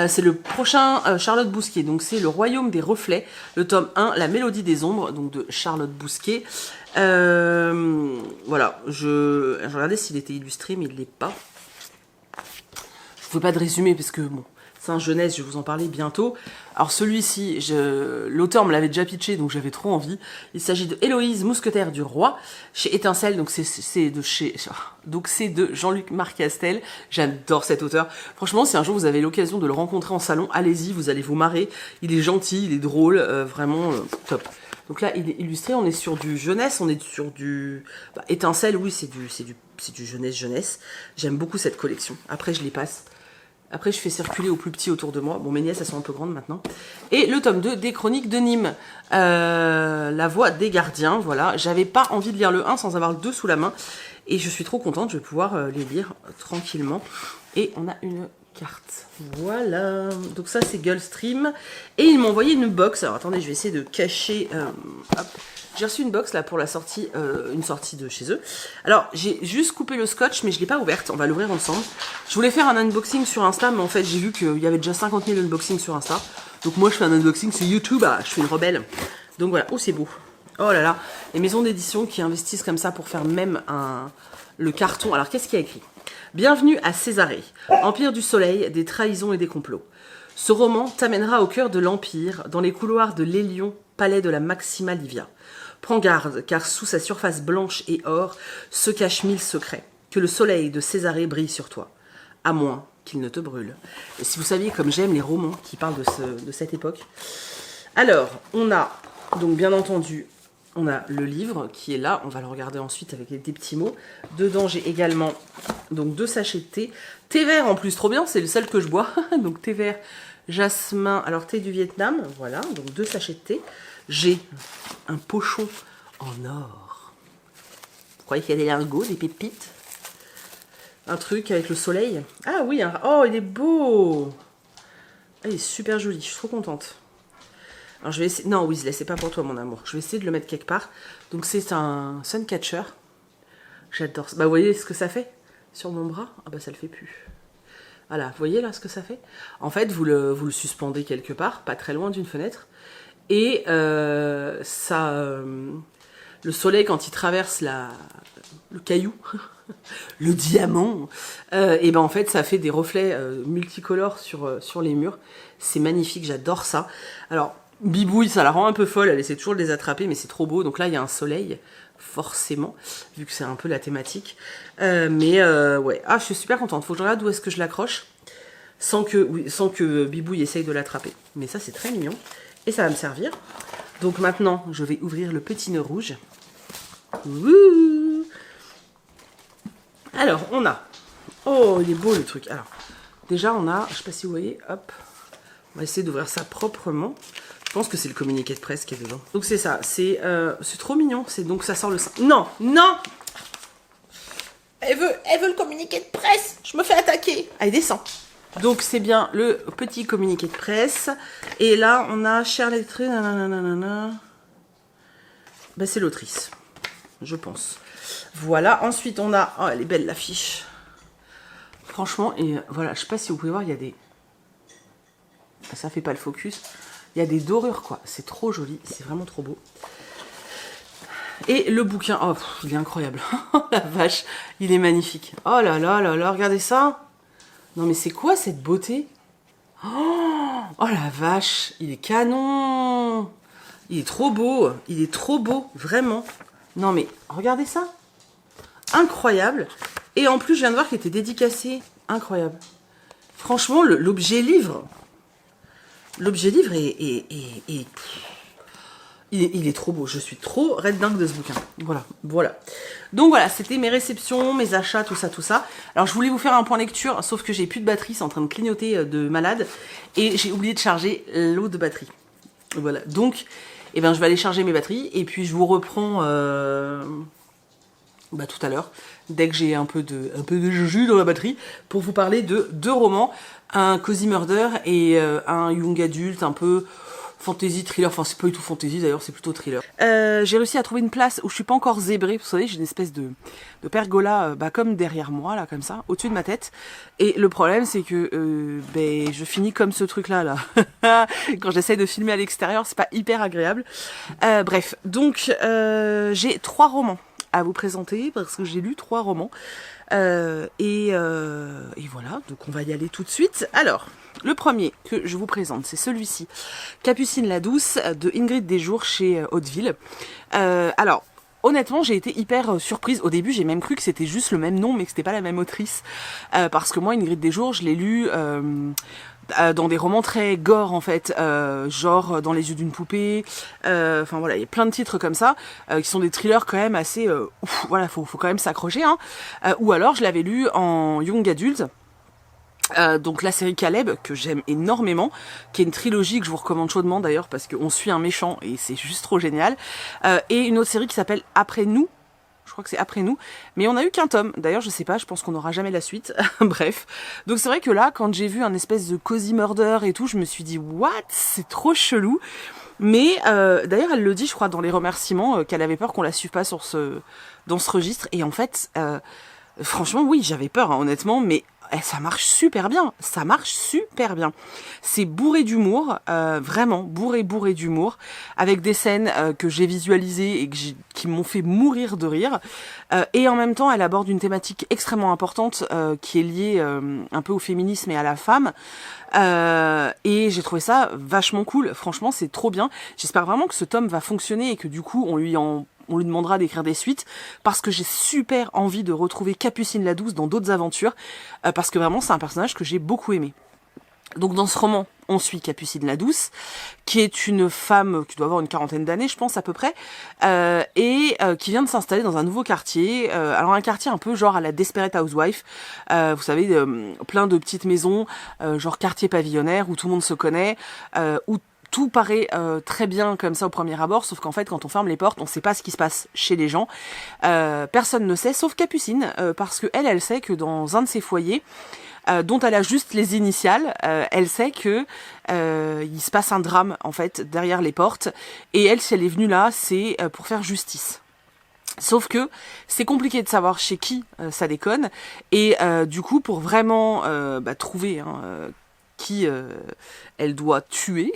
C'est le prochain Charlotte Bousquet. Donc, c'est Le Royaume des Reflets, le tome 1, La Mélodie des Ombres, donc de Charlotte Bousquet. Voilà, je regardais s'il était illustré, mais il ne l'est pas. Je ne fais pas de résumé parce que, bon, c'est un jeunesse, je vais vous en parler bientôt. Alors celui-ci, l'auteur me l'avait déjà pitché, donc j'avais trop envie. Il s'agit de Héloïse, mousquetaire du roi, chez Étincelle, donc c'est de Jean-Luc Marcastel. J'adore cet auteur. Franchement, si un jour vous avez l'occasion de le rencontrer en salon, allez-y, vous allez vous marrer. Il est gentil, il est drôle, vraiment top. Donc là, il est illustré, on est sur du jeunesse, on est sur du... Étincelle, oui, c'est du jeunesse. J'aime beaucoup cette collection. Après, je les passe. Après, je fais circuler au plus petit autour de moi. Bon, mes nièces, elles sont un peu grandes maintenant. Et le tome 2 des Chroniques de Nîmes. La Voix des Gardiens, voilà. J'avais pas envie de lire le 1 sans avoir le 2 sous la main. Et je suis trop contente, je vais pouvoir les lire tranquillement. Et on a une carte. Voilà. Donc ça, c'est Gulfstream. Et ils m'ont envoyé une box. Alors, attendez, je vais essayer de cacher... hop. J'ai reçu une box là pour la sortie, une sortie de chez eux. Alors, j'ai juste coupé le scotch, mais je ne l'ai pas ouverte. On va l'ouvrir ensemble. Je voulais faire un unboxing sur Insta, mais en fait, j'ai vu qu'il y avait déjà 50 000 unboxings sur Insta. Donc moi, je fais un unboxing sur YouTube. Ah, je fais une rebelle. Donc voilà. Oh, c'est beau. Oh là là. Les maisons d'édition qui investissent comme ça pour faire même le carton. Alors, qu'est-ce qu'il y a écrit ? Bienvenue à Césarée, empire du soleil, des trahisons et des complots. Ce roman t'amènera au cœur de l'empire, dans les couloirs de l'Hélion, palais de la Maxima Livia. Prends garde, car sous sa surface blanche et or se cachent 1000 secrets. Que le soleil de Césarée brille sur toi, à moins qu'il ne te brûle. Et si vous saviez comme j'aime les romans qui parlent de cette époque. Alors, on a, donc bien entendu, on a le livre qui est là. On va le regarder ensuite avec des petits mots. Dedans, j'ai également donc 2 sachets de thé. Thé vert en plus, trop bien, c'est le seul que je bois. Donc thé vert, jasmin, alors thé du Vietnam, voilà, donc 2 sachets de thé. J'ai un pochon en or. Vous croyez qu'il y a des lingots, des pépites? Un truc avec le soleil. Ah oui, oh, il est beau. Ah, il est super joli, je suis trop contente. Alors je vais essayer... Non, Weasley, c'est pas pour toi, mon amour. Je vais essayer de le mettre quelque part. Donc c'est un Suncatcher. J'adore ça. Bah, vous voyez ce que ça fait sur mon bras? Ah bah, ça le fait plus. Voilà, vous voyez là ce que ça fait? En fait, vous le suspendez quelque part, pas très loin d'une fenêtre. Et le soleil, quand il traverse le caillou, le diamant, et ben en fait, ça fait des reflets multicolores sur les murs. C'est magnifique, j'adore ça. Alors, Bibouille, ça la rend un peu folle, elle essaie toujours de les attraper, mais c'est trop beau. Donc là, il y a un soleil, forcément, vu que c'est un peu la thématique. Ouais, ah, je suis super contente. Faut que je regarde où est-ce que je l'accroche, sans que Bibouille essaye de l'attraper. Mais ça, c'est très mignon. Et ça va me servir. Donc maintenant, je vais ouvrir le petit nœud rouge. Ouh. Alors, on a... Oh, il est beau le truc. Alors, déjà, on a... Je sais pas si vous voyez, hop. On va essayer d'ouvrir ça proprement. Je pense que c'est le communiqué de presse qui est dedans. Donc c'est ça. C'est trop mignon. Donc ça sort le... Non, non. Elle veut le communiqué de presse. Je me fais attaquer. Allez, descends. Donc c'est bien le petit communiqué de presse. Et là, on a chère lectrice, nanana. Ben, c'est l'autrice, je pense. Voilà, ensuite on a... Oh, elle est belle l'affiche. Franchement, et voilà, je sais pas si vous pouvez voir, il y a des... Ça fait pas le focus. Il y a des dorures, quoi. C'est trop joli, c'est vraiment trop beau. Et le bouquin, oh, il est incroyable. La vache, il est magnifique. Oh là là là là, regardez ça. Non mais c'est quoi cette beauté? Oh la vache, il est canon. Il est trop beau, vraiment. Non mais, regardez ça. Incroyable. Et en plus, je viens de voir qu'il était dédicacé. Incroyable. Franchement, l'objet livre. L'objet livre il est trop beau. Je suis trop red dingue de ce bouquin. Voilà, voilà. Donc voilà, c'était mes réceptions, mes achats, tout ça, tout ça. Alors je voulais vous faire un point lecture, sauf que j'ai plus de batterie, c'est en train de clignoter de malade. Et j'ai oublié de charger l'autre batterie. Voilà, donc eh ben, je vais aller charger mes batteries. Et puis je vous reprends tout à l'heure, dès que j'ai un peu de jus dans la batterie, pour vous parler de 2 romans. Un Cozy Murder et un young adulte un peu... fantasy, thriller, enfin c'est pas du tout fantasy d'ailleurs, c'est plutôt thriller. J'ai réussi à trouver une place où je suis pas encore zébrée, vous savez, j'ai une espèce de pergola comme derrière moi, là, comme ça, au-dessus de ma tête. Et le problème c'est que je finis comme ce truc là. Quand j'essaye de filmer à l'extérieur, c'est pas hyper agréable. Bref, donc j'ai 3 romans à vous présenter, parce que j'ai lu 3 romans. Et voilà, donc on va y aller tout de suite. Alors, le premier que je vous présente, c'est celui-ci, Capucine la Douce, de Ingrid Desjours chez Hauteville. Alors, honnêtement, j'ai été hyper surprise. Au début, j'ai même cru que c'était juste le même nom, mais que c'était pas la même autrice. Parce que moi, Ingrid Desjours, je l'ai lu... dans des romans très gore en fait, genre Dans les yeux d'une poupée, enfin voilà, il y a plein de titres comme ça, qui sont des thrillers quand même assez, voilà, faut quand même s'accrocher, hein. Ou alors je l'avais lu en young adulte, donc la série Caleb, que j'aime énormément, qui est une trilogie que je vous recommande chaudement d'ailleurs, parce qu'on suit un méchant et c'est juste trop génial, et une autre série qui s'appelle Après nous. Je crois que c'est Après nous, mais on a eu qu'un tome. D'ailleurs, je sais pas, je pense qu'on n'aura jamais la suite. Bref. Donc c'est vrai que là, quand j'ai vu un espèce de Cozy Murder et tout, je me suis dit, what? C'est trop chelou. Mais d'ailleurs, elle le dit, je crois, dans les remerciements, qu'elle avait peur qu'on la suive pas dans ce registre. Et en fait, franchement, oui, j'avais peur, hein, honnêtement, mais ça marche super bien. Ça marche super bien. C'est bourré d'humour, vraiment bourré d'humour, avec des scènes que j'ai visualisées et qui m'ont fait mourir de rire. Et en même temps, elle aborde une thématique extrêmement importante qui est liée un peu au féminisme et à la femme. Et j'ai trouvé ça vachement cool. Franchement, c'est trop bien. J'espère vraiment que ce tome va fonctionner et que du coup, on lui demandera d'écrire des suites, parce que j'ai super envie de retrouver Capucine la Douce dans d'autres aventures, parce que vraiment c'est un personnage que j'ai beaucoup aimé. Donc dans ce roman, on suit Capucine la Douce, qui est une femme qui doit avoir une 40aine d'années, je pense à peu près, et qui vient de s'installer dans un nouveau quartier. Alors un quartier un peu genre à la Desperate Housewife, vous savez, plein de petites maisons, genre quartier pavillonnaire où tout le monde se connaît, où tout paraît très bien comme ça au premier abord, sauf qu'en fait quand on ferme les portes, on sait pas ce qui se passe chez les gens. Personne ne sait, sauf Capucine, parce que elle sait que dans un de ses foyers, dont elle a juste les initiales, elle sait que il se passe un drame en fait derrière les portes, et elle, si elle est venue là, c'est pour faire justice. Sauf que c'est compliqué de savoir chez qui ça déconne, et du coup pour vraiment trouver qui elle doit tuer,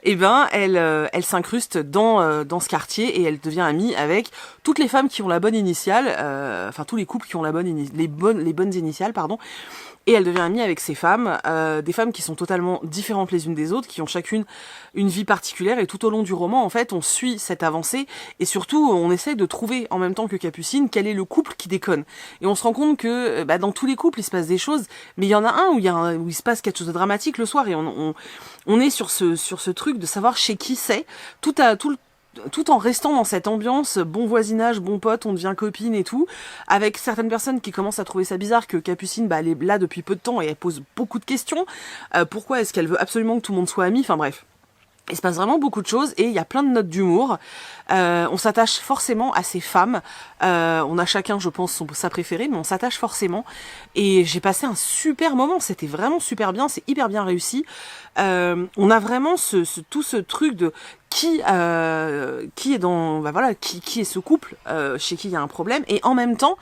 et ben elle s'incruste dans ce quartier, et elle devient amie avec toutes les femmes qui ont la bonne initiale, enfin tous les couples qui ont les bonnes initiales, pardon. Et elle devient amie avec ces femmes, des femmes qui sont totalement différentes les unes des autres, qui ont chacune une vie particulière, et tout au long du roman, en fait, on suit cette avancée, et surtout, on essaie de trouver, en même temps que Capucine, quel est le couple qui déconne. Et on se rend compte que dans tous les couples, il se passe des choses, mais il y en a un où il se passe quelque chose de dramatique le soir, et on est sur ce truc de savoir chez qui c'est, tout en restant dans cette ambiance, bon voisinage, bon pote, on devient copine et tout, avec certaines personnes qui commencent à trouver ça bizarre que Capucine, elle est là depuis peu de temps et elle pose beaucoup de questions. Pourquoi est-ce qu'elle veut absolument que tout le monde soit ami? Enfin bref. Il se passe vraiment beaucoup de choses et il y a plein de notes d'humour. On s'attache forcément à ces femmes. On a chacun, je pense, sa préférée, mais on s'attache forcément. Et j'ai passé un super moment. C'était vraiment super bien. C'est hyper bien réussi. On a vraiment tout ce truc de qui est dans, bah voilà, qui est ce couple chez qui il y a un problème. Et en même temps,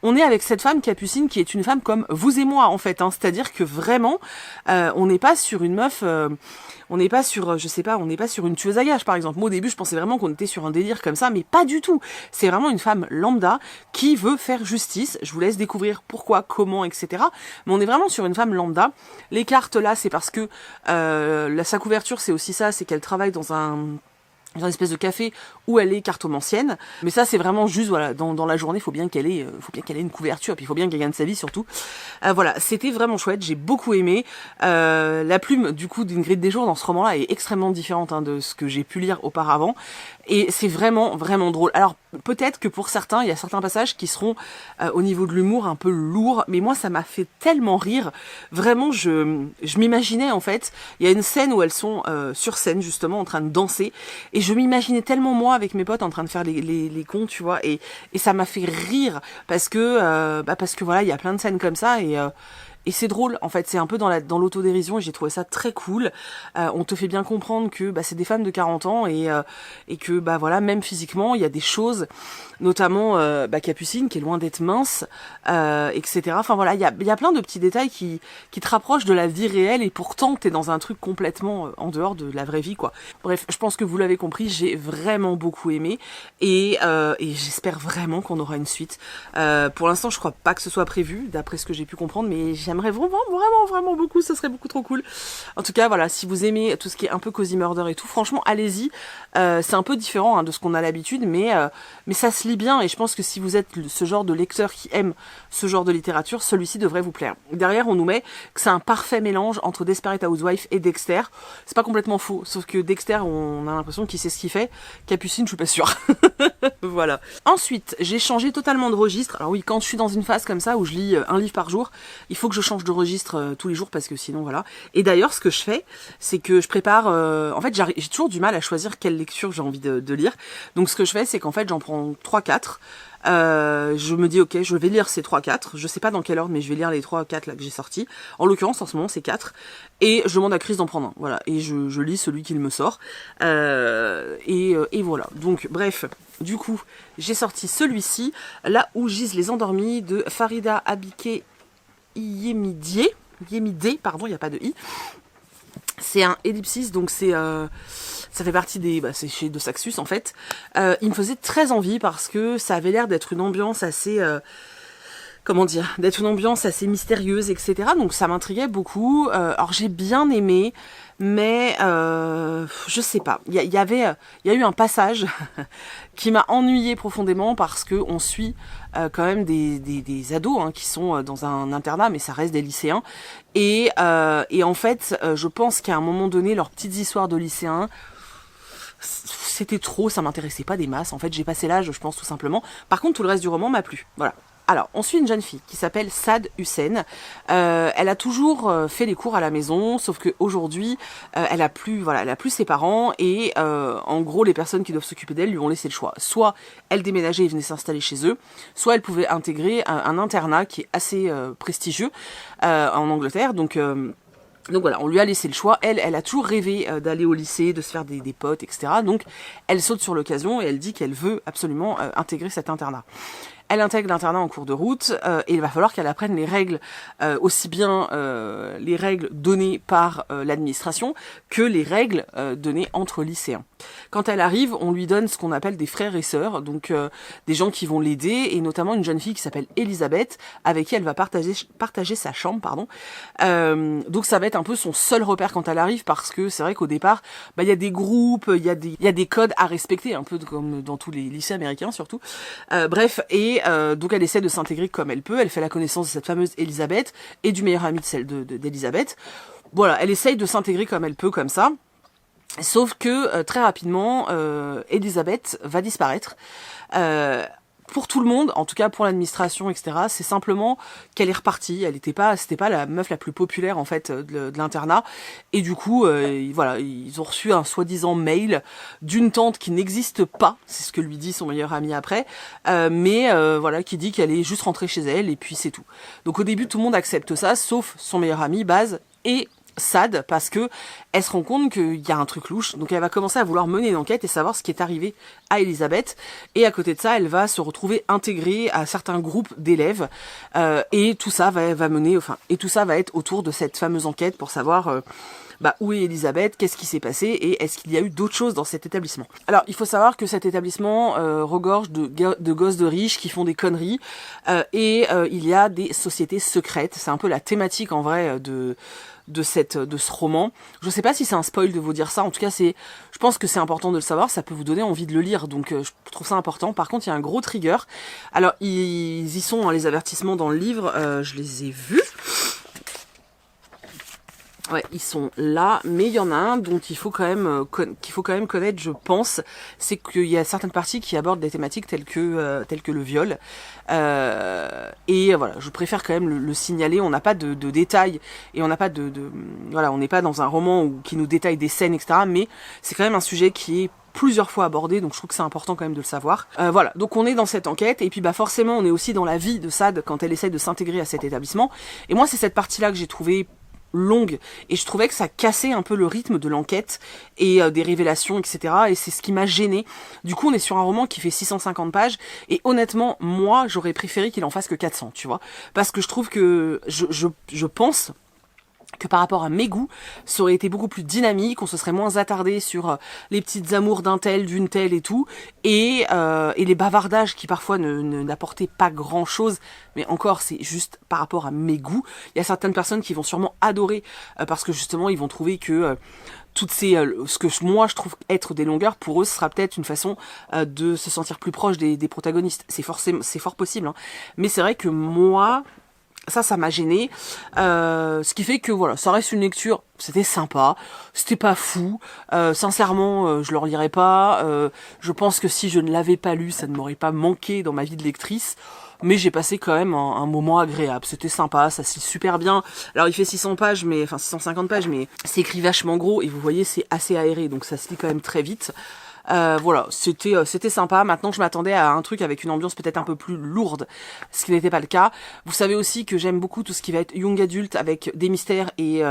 on est avec cette femme Capucine qui est une femme comme vous et moi en fait, hein. C'est-à-dire que vraiment, on n'est pas sur une meuf, on n'est pas sur, je sais pas, on n'est pas sur une tueuse à gages par exemple. Moi au début je pensais vraiment qu'on était sur un délire comme ça, mais pas du tout. C'est vraiment une femme lambda qui veut faire justice. Je vous laisse découvrir pourquoi, comment, etc. Mais on est vraiment sur une femme lambda. Les cartes là, c'est parce que sa couverture c'est aussi ça, c'est qu'elle travaille dans une espèce de café où elle est cartomancienne, mais ça c'est vraiment juste voilà dans la journée, faut bien qu'elle ait une couverture, puis il faut bien qu'elle gagne sa vie surtout. Voilà, c'était vraiment chouette, j'ai beaucoup aimé. La plume du coup d'Ingrid Desjours dans ce roman-là est extrêmement différente de ce que j'ai pu lire auparavant, et c'est vraiment vraiment drôle. Alors peut-être que pour certains, il y a certains passages qui seront au niveau de l'humour un peu lourds, mais moi ça m'a fait tellement rire. Vraiment, je m'imaginais en fait, il y a une scène où elles sont sur scène justement en train de danser, et je m'imaginais tellement moi avec mes potes en train de faire les cons, tu vois, et ça m'a fait rire parce que voilà, il y a plein de scènes comme ça, et c'est drôle, en fait, c'est un peu dans l'autodérision, et j'ai trouvé ça très cool. On te fait bien comprendre que c'est des femmes de 40 ans et que voilà, même physiquement, il y a des choses, notamment Capucine qui est loin d'être mince, etc. Enfin voilà, il y a plein de petits détails qui te rapprochent de la vie réelle, et pourtant t'es dans un truc complètement en dehors de la vraie vie, quoi. Bref, je pense que vous l'avez compris, j'ai vraiment beaucoup aimé, et j'espère vraiment qu'on aura une suite. Pour l'instant, je crois pas que ce soit prévu, d'après ce que j'ai pu comprendre, mais j'aimerais vraiment beaucoup, ça serait beaucoup trop cool. En tout cas, voilà, si vous aimez tout ce qui est un peu cozy murder et tout, franchement, allez-y. C'est un peu différent de ce qu'on a l'habitude, mais ça se lit bien, et je pense que si vous êtes ce genre de lecteur qui aime ce genre de littérature, celui-ci devrait vous plaire. Derrière, on nous met que c'est un parfait mélange entre Desperate Housewives et Dexter. C'est pas complètement faux, sauf que Dexter, on a l'impression qu'il sait ce qu'il fait. Capucine, je suis pas sûre. Voilà. Ensuite, j'ai changé totalement de registre. Alors oui, quand je suis dans une phase comme ça où je lis un livre par jour, il faut que je change de registre tous les jours, parce que sinon voilà. Et d'ailleurs, ce que je fais, c'est que je prépare. En fait, j'ai toujours du mal à choisir quelle lecture j'ai envie de lire. Donc ce que je fais, c'est qu'en fait, j'en prends 3-4. Je me dis ok, je vais lire ces 3-4, je sais pas dans quel ordre, mais je vais lire les 3-4 là que j'ai sortis. En l'occurrence, en ce moment, c'est 4. Et je demande à Chris d'en prendre un. Voilà. Et je lis celui qu'il me sort. Et voilà. Donc, bref. Du coup, j'ai sorti celui-ci, Là où gisent les endormis, de Farida Abike Yemidé, pardon, il n'y a pas de i. C'est un ellipsis, donc ça fait partie c'est chez De Saxus en fait. Il me faisait très envie parce que ça avait l'air d'être une ambiance assez, d'être une ambiance assez mystérieuse, etc. Donc ça m'intriguait beaucoup. Alors j'ai bien aimé, mais je sais pas. Il y a eu un passage qui m'a ennuyée profondément parce que on suit quand même des ados qui sont dans un internat, mais ça reste des lycéens. Et en fait, je pense qu'à un moment donné, leurs petites histoires de lycéens, c'était trop, ça m'intéressait pas des masses. En fait, j'ai passé l'âge, je pense, tout simplement. Par contre, tout le reste du roman m'a plu. Voilà. Alors, on suit une jeune fille qui s'appelle Sad Hussein. Elle a toujours fait les cours à la maison, sauf qu'aujourd'hui, elle a plus ses parents, et en gros, les personnes qui doivent s'occuper d'elle lui ont laissé le choix. Soit elle déménageait et venait s'installer chez eux, soit elle pouvait intégrer un internat qui est assez prestigieux en Angleterre. Donc voilà, on lui a laissé le choix. Elle a toujours rêvé d'aller au lycée, de se faire des potes, etc. Donc elle saute sur l'occasion et elle dit qu'elle veut absolument intégrer cet internat. Elle intègre l'internat en cours de route, et il va falloir qu'elle apprenne les règles, aussi bien les règles données par l'administration que les règles données entre lycéens. Quand elle arrive, on lui donne ce qu'on appelle des frères et sœurs, donc des gens qui vont l'aider, et notamment une jeune fille qui s'appelle Elisabeth, avec qui elle va partager sa chambre, pardon. Donc ça va être un peu son seul repère quand elle arrive, parce que c'est vrai qu'au départ, il y a des groupes, il y a des codes à respecter, un peu comme dans tous les lycées américains surtout. Bref, et donc elle essaie de s'intégrer comme elle peut. Elle fait la connaissance de cette fameuse Elisabeth et du meilleur ami de celle d'Elisabeth. Voilà, elle essaye de s'intégrer comme elle peut, comme ça. Sauf que très rapidement, Elisabeth va disparaître. pour tout le monde, en tout cas pour l'administration, etc., c'est simplement qu'elle est repartie. C'était pas la meuf la plus populaire en fait de l'internat. Et du coup, voilà, ils ont reçu un soi-disant mail d'une tante qui n'existe pas. C'est ce que lui dit son meilleur ami après, mais voilà, qui dit qu'elle est juste rentrée chez elle et puis c'est tout. Donc au début, tout le monde accepte ça, sauf son meilleur ami Baz et Sad, parce que elle se rend compte qu'il y a un truc louche, donc elle va commencer à vouloir mener une enquête et savoir ce qui est arrivé à Elisabeth, et à côté de ça elle va se retrouver intégrée à certains groupes d'élèves, et tout ça va mener, enfin, et tout ça va être autour de cette fameuse enquête pour savoir où est Elisabeth, qu'est-ce qui s'est passé et est-ce qu'il y a eu d'autres choses dans cet établissement. Alors il faut savoir que cet établissement regorge de gosses de riches qui font des conneries, et il y a des sociétés secrètes. C'est un peu la thématique en vrai de ce roman. Je sais pas si c'est un spoil de vous dire ça, en tout cas je pense que c'est important de le savoir, ça peut vous donner envie de le lire, donc je trouve ça important. Par contre il y a un gros trigger. Alors ils y sont, hein, les avertissements dans le livre, je les ai vus. Ouais, ils sont là, mais il y en a un dont qu'il faut quand même connaître, je pense, c'est qu'il y a certaines parties qui abordent des thématiques telles que le viol. Et voilà, je préfère quand même le signaler. On n'a pas de détails et on n'a pas voilà, on n'est pas dans un roman qui nous détaille des scènes, etc. Mais c'est quand même un sujet qui est plusieurs fois abordé, donc je trouve que c'est important quand même de le savoir. Voilà, donc on est dans cette enquête, et puis forcément on est aussi dans la vie de Sad quand elle essaie de s'intégrer à cet établissement. Et moi c'est cette partie-là que j'ai trouvée longue, et je trouvais que ça cassait un peu le rythme de l'enquête et des révélations, etc. Et c'est ce qui m'a gênée. Du coup, on est sur un roman qui fait 650 pages, et honnêtement, moi, j'aurais préféré qu'il en fasse que 400, tu vois. Parce que je trouve que, je pense que par rapport à mes goûts, ça aurait été beaucoup plus dynamique, on se serait moins attardé sur les petites amours d'un tel, d'une telle et tout, et les bavardages qui parfois n'apportaient pas grand chose, mais encore c'est juste par rapport à mes goûts. Il y a certaines personnes qui vont sûrement adorer, parce que justement ils vont trouver que toutes ces ce que moi je trouve être des longueurs, pour eux ce sera peut-être une façon de se sentir plus proche des protagonistes. C'est fort possible, hein. Mais c'est vrai que moi, ça m'a gêné, ce qui fait que voilà, ça reste une lecture, c'était sympa, c'était pas fou, sincèrement je le relirai pas, je pense que si je ne l'avais pas lu, ça ne m'aurait pas manqué dans ma vie de lectrice, mais j'ai passé quand même un moment agréable, c'était sympa, ça se lit super bien. Alors il fait 600 pages, enfin 650 pages, mais c'est écrit vachement gros, et vous voyez c'est assez aéré, donc ça se lit quand même très vite. Voilà, c'était sympa. Maintenant, je m'attendais à un truc avec une ambiance peut-être un peu plus lourde, ce qui n'était pas le cas. Vous savez aussi que j'aime beaucoup tout ce qui va être young adulte avec des mystères et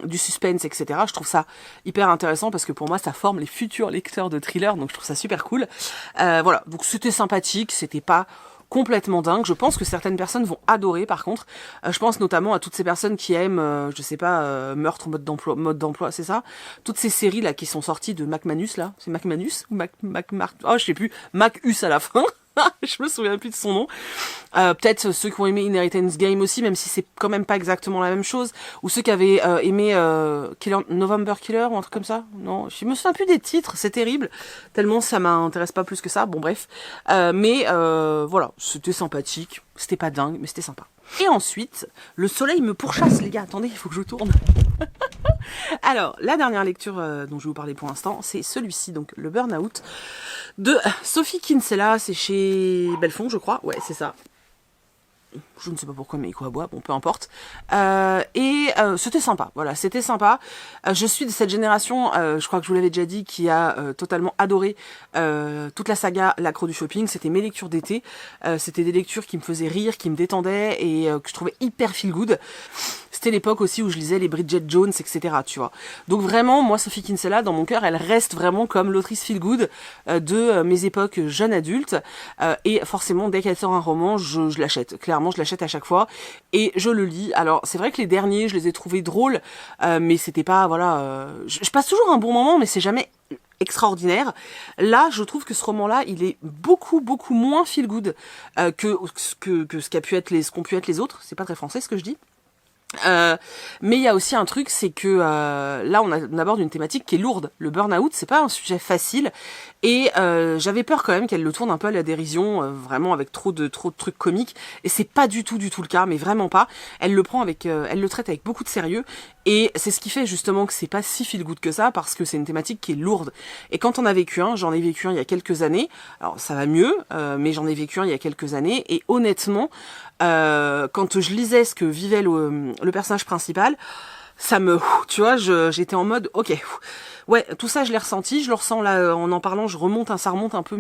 du suspense, etc. Je trouve ça hyper intéressant parce que pour moi, ça forme les futurs lecteurs de thrillers, donc je trouve ça super cool. Voilà, donc c'était sympathique, c'était pas complètement dingue. Je pense que certaines personnes vont adorer, par contre. Je pense notamment à toutes ces personnes qui aiment, je sais pas, Meurtre, mode d'emploi, c'est ça? Toutes ces séries là qui sont sorties de McManus là. C'est McManus ou oh, je sais plus. Macus à la fin. Je me souviens plus de son nom. Peut-être ceux qui ont aimé Inheritance Game aussi, même si c'est quand même pas exactement la même chose. Ou ceux qui avaient aimé November Killer ou un truc comme ça. Non, je me souviens plus des titres, c'est terrible. Tellement ça m'intéresse pas plus que ça. Bon bref. Mais voilà, c'était sympathique. C'était pas dingue, mais c'était sympa. Et ensuite, le soleil me pourchasse, les gars. Attendez, il faut que je tourne. Alors, la dernière lecture dont je vais vous parler pour l'instant, c'est celui-ci, donc le Burnout, de Sophie Kinsella, c'est chez Belfond, je crois. Ouais, c'est ça. Je ne sais pas pourquoi, mais quoi bois, bon, peu importe. C'était sympa, voilà, c'était sympa. Je suis de cette génération, je crois que je vous l'avais déjà dit, qui a totalement adoré toute la saga L'accro du shopping. C'était mes lectures d'été. C'était des lectures qui me faisaient rire, qui me détendaient et que je trouvais hyper feel good. C'était l'époque aussi où je lisais les Bridget Jones, etc. Tu vois. Donc vraiment, moi, Sophie Kinsella, dans mon cœur, elle reste vraiment comme l'autrice feel good de mes époques jeunes adultes. Et forcément, dès qu'elle sort un roman, je l'achète. Clairement, je l'achète à chaque fois et je le lis. Alors, c'est vrai que les derniers, je les ai trouvés drôles, mais c'était pas, voilà... je passe toujours un bon moment, mais c'est jamais extraordinaire. Là, je trouve que ce roman-là, il est beaucoup moins feel good que ce qu'ont pu être les autres. C'est pas très français ce que je dis. Mais il y a aussi un truc, c'est que là on aborde une thématique qui est lourde. Le burn-out, c'est pas un sujet facile, et j'avais peur quand même qu'elle le tourne un peu à la dérision, vraiment avec trop de trucs comiques. Et c'est pas du tout le cas, mais vraiment pas. Elle le prend avec, elle le traite avec beaucoup de sérieux, et c'est ce qui fait justement que c'est pas si feel good que ça, parce que c'est une thématique qui est lourde. Et quand on a vécu un, j'en ai vécu un il y a quelques années. Alors ça va mieux, mais j'en ai vécu un il y a quelques années, et honnêtement. Quand je lisais ce que vivait le personnage principal, ça me, tu vois, j'étais en mode, ok, ouais, tout ça je l'ai ressenti, je le ressens là en parlant, ça remonte un peu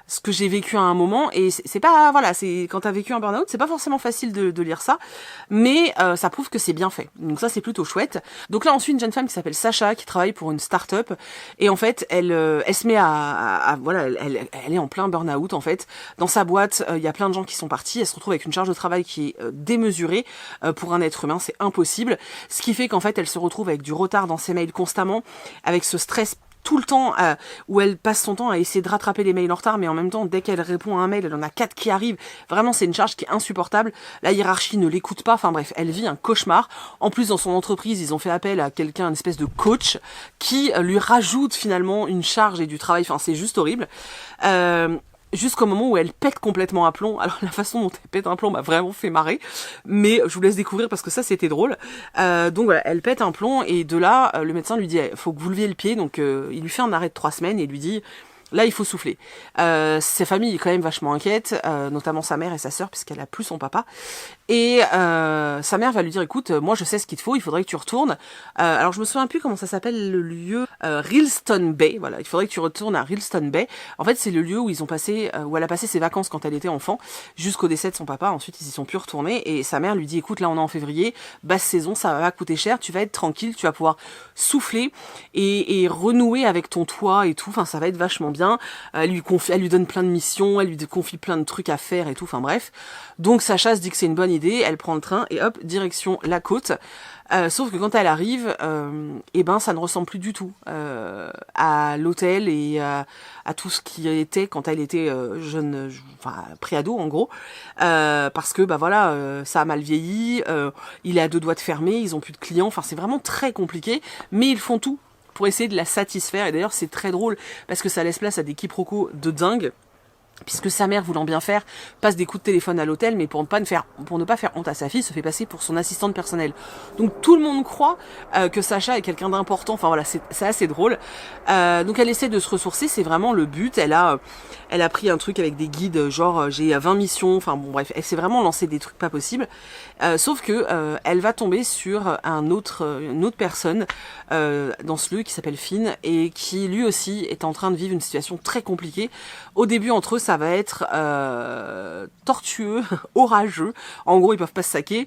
ce que j'ai vécu à un moment, et c'est pas, voilà, c'est quand t'as vécu un burn-out, c'est pas forcément facile de lire ça, mais ça prouve que c'est bien fait. Donc ça c'est plutôt chouette. Donc là on suit une jeune femme qui s'appelle Sacha, qui travaille pour une start-up, et en fait elle se met voilà, elle est en plein burn-out en fait. Dans sa boîte, il y a plein de gens qui sont partis, elle se retrouve avec une charge de travail qui est démesurée pour un être humain, c'est impossible. Ce qui fait qu'en fait elle se retrouve avec du retard dans ses mails constamment, avec ce stress tout le temps, où elle passe son temps à essayer de rattraper les mails en retard, mais en même temps, dès qu'elle répond à un mail, elle en a 4 qui arrivent. Vraiment, c'est une charge qui est insupportable. La hiérarchie ne l'écoute pas. Enfin bref, elle vit un cauchemar. En plus, dans son entreprise, ils ont fait appel à quelqu'un, une espèce de coach, qui lui rajoute finalement une charge et du travail. Enfin, c'est juste horrible. Jusqu'au moment où elle pète complètement un plomb. Alors la façon dont elle pète un plomb m'a vraiment fait marrer, mais je vous laisse découvrir parce que ça c'était drôle. Donc voilà, elle pète un plomb, et de là le médecin lui dit faut que vous leviez le pied. Donc il lui fait un arrêt de 3 semaines et lui dit là il faut souffler. Sa famille est quand même vachement inquiète, notamment sa mère et sa sœur, puisqu'elle a plus son papa. Et sa mère va lui dire écoute, moi je sais ce qu'il te faut, il faudrait que tu retournes. Alors je me souviens plus comment ça s'appelle le lieu, Rylstone Bay. Voilà, il faudrait que tu retournes à Rylstone Bay. En fait c'est le lieu où où elle a passé ses vacances quand elle était enfant, jusqu'au décès de son papa. Ensuite ils y sont plus retournés, et sa mère lui dit écoute, là on est en février, basse saison, ça va coûter cher, tu vas être tranquille, tu vas pouvoir souffler et renouer avec ton toit et tout. Enfin ça va être vachement bien. Elle lui donne plein de missions, elle lui confie plein de trucs à faire et tout. Enfin bref. Donc Sacha se dit que c'est une bonne idée, elle prend le train et hop, direction la côte. Sauf que quand elle arrive, eh ben ça ne ressemble plus du tout à l'hôtel et à tout ce qui était quand elle était jeune, enfin pré-ado en gros, parce que bah voilà, ça a mal vieilli, il est à 2 doigts de fermer, ils ont plus de clients, enfin c'est vraiment très compliqué, mais ils font tout pour essayer de la satisfaire. Et d'ailleurs c'est très drôle parce que ça laisse place à des quiproquos de dingue, puisque sa mère, voulant bien faire, passe des coups de téléphone à l'hôtel, mais pour ne pas faire honte à sa fille, se fait passer pour son assistante personnelle. Donc tout le monde croit que Sacha est quelqu'un d'important. Enfin voilà, c'est assez drôle. Donc elle essaie de se ressourcer, c'est vraiment le but. Elle a pris un truc avec des guides, genre j'ai 20 missions. Enfin bon bref, elle s'est vraiment lancée des trucs pas possibles. Sauf que elle va tomber sur une autre personne dans ce lieu qui s'appelle Finn, et qui lui aussi est en train de vivre une situation très compliquée. Au début entre eux ça va être tortueux, orageux. En gros ils peuvent pas se saquer,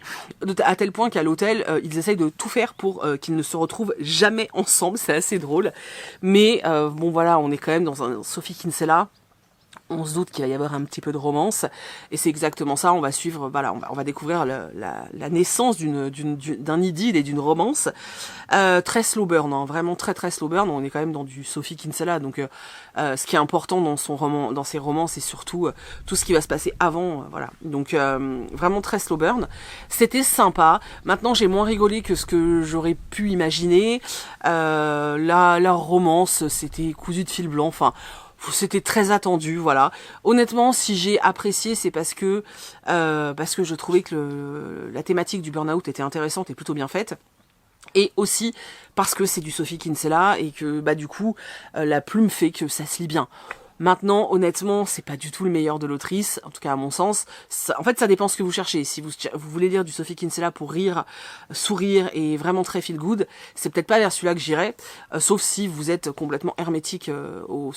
à tel point qu'à l'hôtel ils essayent de tout faire pour qu'ils ne se retrouvent jamais ensemble. C'est assez drôle, mais bon voilà, on est quand même dans un Sophie Kinsella. On se doute qu'il va y avoir un petit peu de romance, et c'est exactement ça. On va suivre, voilà, on va découvrir la naissance d'un idylle et d'une romance très slow burn, hein, vraiment très très slow burn. On est quand même dans du Sophie Kinsella, donc ce qui est important dans ses romans, c'est surtout tout ce qui va se passer avant, voilà. Donc vraiment très slow burn. C'était sympa. Maintenant j'ai moins rigolé que ce que j'aurais pu imaginer. La romance, c'était cousu de fil blanc. Enfin. C'était très attendu, voilà. Honnêtement, si j'ai apprécié, c'est parce que je trouvais que la thématique du burn-out était intéressante et plutôt bien faite. Et aussi parce que c'est du Sophie Kinsella et que bah du coup la plume fait que ça se lit bien. Maintenant, honnêtement, c'est pas du tout le meilleur de l'autrice, en tout cas à mon sens. En fait, ça dépend ce que vous cherchez. Si vous voulez lire du Sophie Kinsella pour rire, sourire et vraiment très feel good, c'est peut-être pas vers celui-là que j'irai, sauf si vous êtes complètement hermétique aux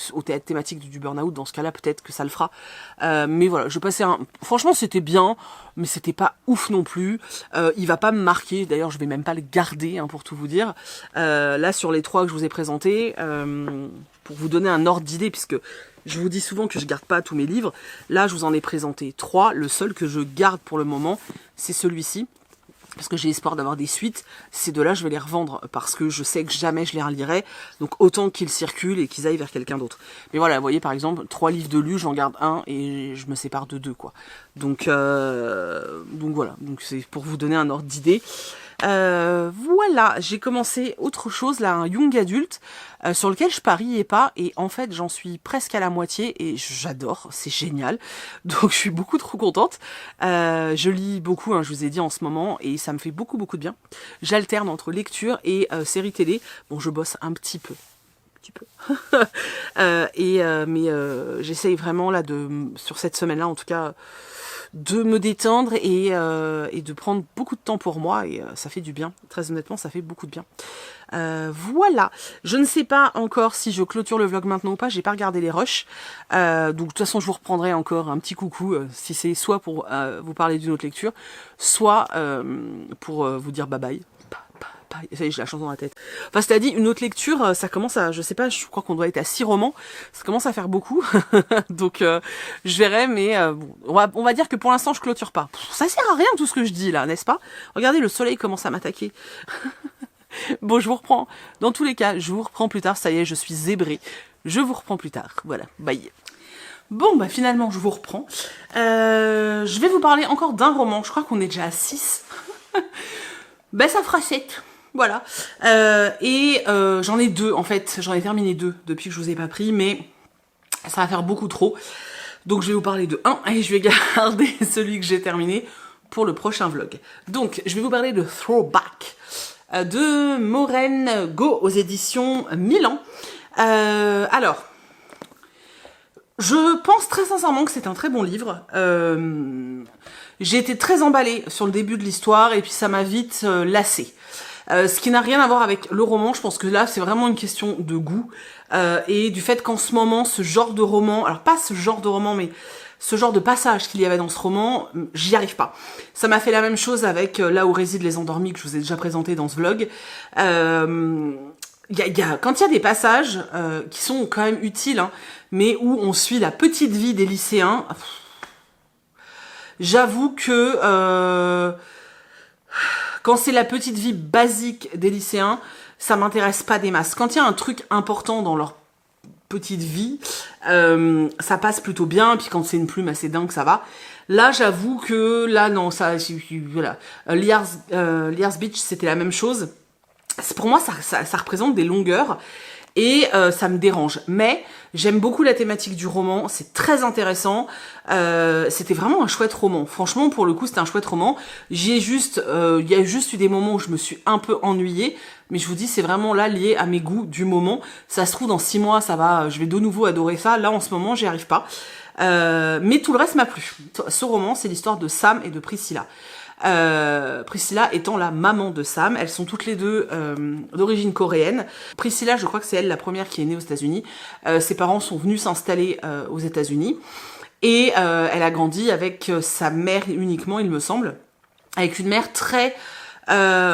thématiques du burn-out. Dans ce cas-là, peut-être que ça le fera. Mais voilà, franchement, c'était bien, mais c'était pas ouf non plus. Il va pas me marquer. D'ailleurs, je vais même pas le garder, hein, pour tout vous dire. Là, sur les 3 que je vous ai présentés, pour vous donner un ordre d'idée, puisque je vous dis souvent que je garde pas tous mes livres. Là, je vous en ai présenté 3. Le seul que je garde pour le moment, c'est celui-ci. parce que j'ai espoir d'avoir des suites. Ces deux-là, je vais les revendre parce que je sais que jamais je les relirai. Donc autant qu'ils circulent et qu'ils aillent vers quelqu'un d'autre. Mais voilà, vous voyez par exemple, 3 livres de lus, j'en garde un et je me sépare de 2 quoi. Donc voilà, donc c'est pour vous donner un ordre d'idée. Voilà, j'ai commencé autre chose là, un young adulte sur lequel je pariais pas et en fait j'en suis presque à la moitié et j'adore, c'est génial, donc je suis beaucoup trop contente. Je lis beaucoup, hein, je vous ai dit en ce moment, et ça me fait beaucoup de bien. J'alterne entre lecture et série télé. Bon, je bosse un petit peu. Mais j'essaye vraiment là sur cette semaine-là en tout cas, de me détendre et de prendre beaucoup de temps pour moi et ça fait du bien. Très honnêtement, ça fait beaucoup de bien. Voilà. Je ne sais pas encore si je clôture le vlog maintenant ou pas. J'ai pas regardé les rushs. Donc de toute façon, je vous reprendrai encore un petit coucou si c'est soit pour vous parler d'une autre lecture, soit pour vous dire bye bye. Ça y est, j'ai la chanson dans la tête. Enfin, c'est-à-dire, une autre lecture, ça commence à, je sais pas, je crois qu'on doit être à 6 romans. Ça commence à faire beaucoup. Donc, je verrai, mais bon, on va dire que pour l'instant, je clôture pas. Ça sert à rien tout ce que je dis là, n'est-ce pas? Regardez, le soleil commence à m'attaquer. Bon, je vous reprends. Dans tous les cas, je vous reprends plus tard. Ça y est, je suis zébrée. Je vous reprends plus tard. Voilà, bye. Bon, bah finalement, je vous reprends. Je vais vous parler encore d'un roman. Je crois qu'on est déjà à 6. Ben, ça fera 7. Voilà. J'en ai 2, en fait. J'en ai terminé 2 depuis que je vous ai pas pris, mais ça va faire beaucoup trop. Donc, je vais vous parler de 1 et je vais garder celui que j'ai terminé pour le prochain vlog. Donc, je vais vous parler de Throwback de Maureen Gaux aux éditions Milan. Alors, je pense très sincèrement que c'est un très bon livre. J'ai été très emballée sur le début de l'histoire et puis ça m'a vite lassée. Ce qui n'a rien à voir avec le roman, je pense que là c'est vraiment une question de goût et du fait qu'en ce moment ce genre de roman, alors pas ce genre de roman mais ce genre de passage qu'il y avait dans ce roman, j'y arrive pas. Ça m'a fait la même chose avec Là où résident les endormis que je vous ai déjà présenté dans ce vlog. Quand il y a des passages qui sont quand même utiles, hein, mais où on suit la petite vie des lycéens, j'avoue que quand c'est la petite vie basique des lycéens, ça m'intéresse pas des masses. Quand il y a un truc important dans leur petite vie, ça passe plutôt bien. Puis quand c'est une plume assez dingue, ça va. Là, j'avoue que là, non, ça, voilà. Liar's Beach, c'était la même chose. Pour moi, ça représente des longueurs. Et ça me dérange. Mais j'aime beaucoup la thématique du roman, c'est très intéressant. C'était vraiment un chouette roman. Franchement, pour le coup, c'était un chouette roman. Il y a juste eu des moments où je me suis un peu ennuyée. Mais je vous dis, c'est vraiment là lié à mes goûts du moment. Ça se trouve, dans 6 mois, ça va, je vais de nouveau adorer ça. Là, en ce moment, j'y arrive pas. Mais tout le reste m'a plu. Ce roman, c'est l'histoire de Sam et de Priscilla. Priscilla étant la maman de Sam. Elles sont toutes les deux d'origine coréenne. Priscilla, je crois que c'est elle la première qui est née aux États-Unis. Ses parents sont venus s'installer aux États-Unis et elle a grandi avec sa mère uniquement, il me semble, avec une mère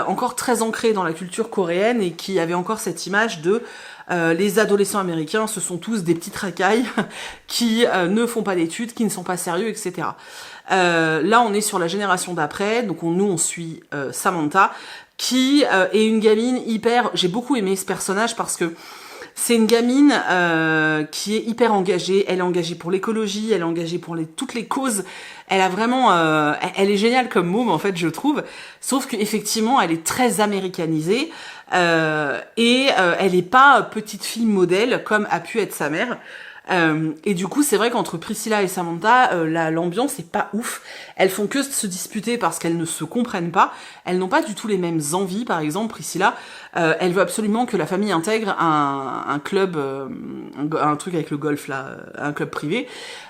encore très ancrée dans la culture coréenne et qui avait encore cette image de les adolescents américains, ce sont tous des petites racailles qui ne font pas d'études, qui ne sont pas sérieux, etc. Là, on est sur la génération d'après, donc nous, on suit Samantha, qui est une gamine hyper... J'ai beaucoup aimé ce personnage parce que c'est une gamine qui est hyper engagée. Elle est engagée pour l'écologie, elle est engagée pour toutes les causes. Elle a vraiment... elle est géniale comme môme, en fait, je trouve. Sauf qu'effectivement, elle est très américanisée et elle n'est pas petite fille modèle comme a pu être sa mère. Et du coup, c'est vrai qu'entre Priscilla et Samantha, l'ambiance est pas ouf. Elles font que se disputer parce qu'elles ne se comprennent pas. Elles n'ont pas du tout les mêmes envies. Par exemple, Priscilla, elle veut absolument que la famille intègre un club, un truc avec le golf là, un club privé.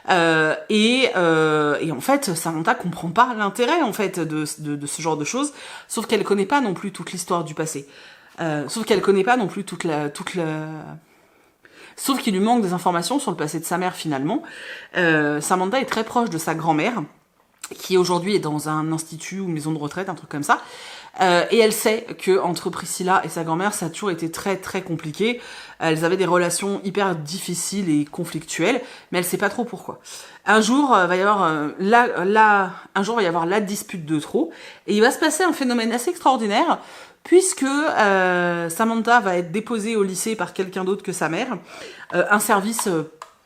Et en fait, Samantha comprend pas l'intérêt en fait de ce genre de choses. Sauf qu'elle connaît pas non plus toute l'histoire du passé. Sauf qu'elle connaît pas non plus Sauf qu'il lui manque des informations sur le passé de sa mère finalement. Samantha est très proche de sa grand-mère, qui aujourd'hui est dans un institut ou maison de retraite, un truc comme ça. Et elle sait que entre Priscilla et sa grand-mère, ça a toujours été très très compliqué. Elles avaient des relations hyper difficiles et conflictuelles, mais elle sait pas trop pourquoi. Un jour, va y avoir un jour va y avoir la dispute de trop, et il va se passer un phénomène assez extraordinaire, puisque Samantha va être déposée au lycée par quelqu'un d'autre que sa mère, un service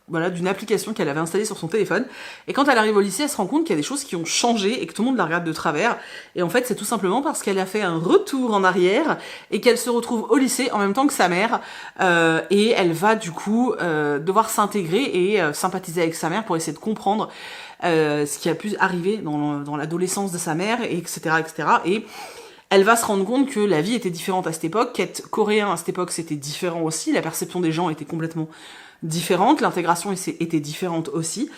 voilà, d'une application qu'elle avait installée sur son téléphone. Et quand elle arrive au lycée, elle se rend compte qu'il y a des choses qui ont changé et que tout le monde la regarde de travers. Et en fait, c'est tout simplement parce qu'elle a fait un retour en arrière et qu'elle se retrouve au lycée en même temps que sa mère. Et elle va du coup devoir s'intégrer et sympathiser avec sa mère pour essayer de comprendre ce qui a pu arriver dans l'adolescence de sa mère, et etc., etc. Et elle va se rendre compte que la vie était différente à cette époque, qu'être coréen à cette époque c'était différent aussi, la perception des gens était complètement différente, l'intégration était différente aussi,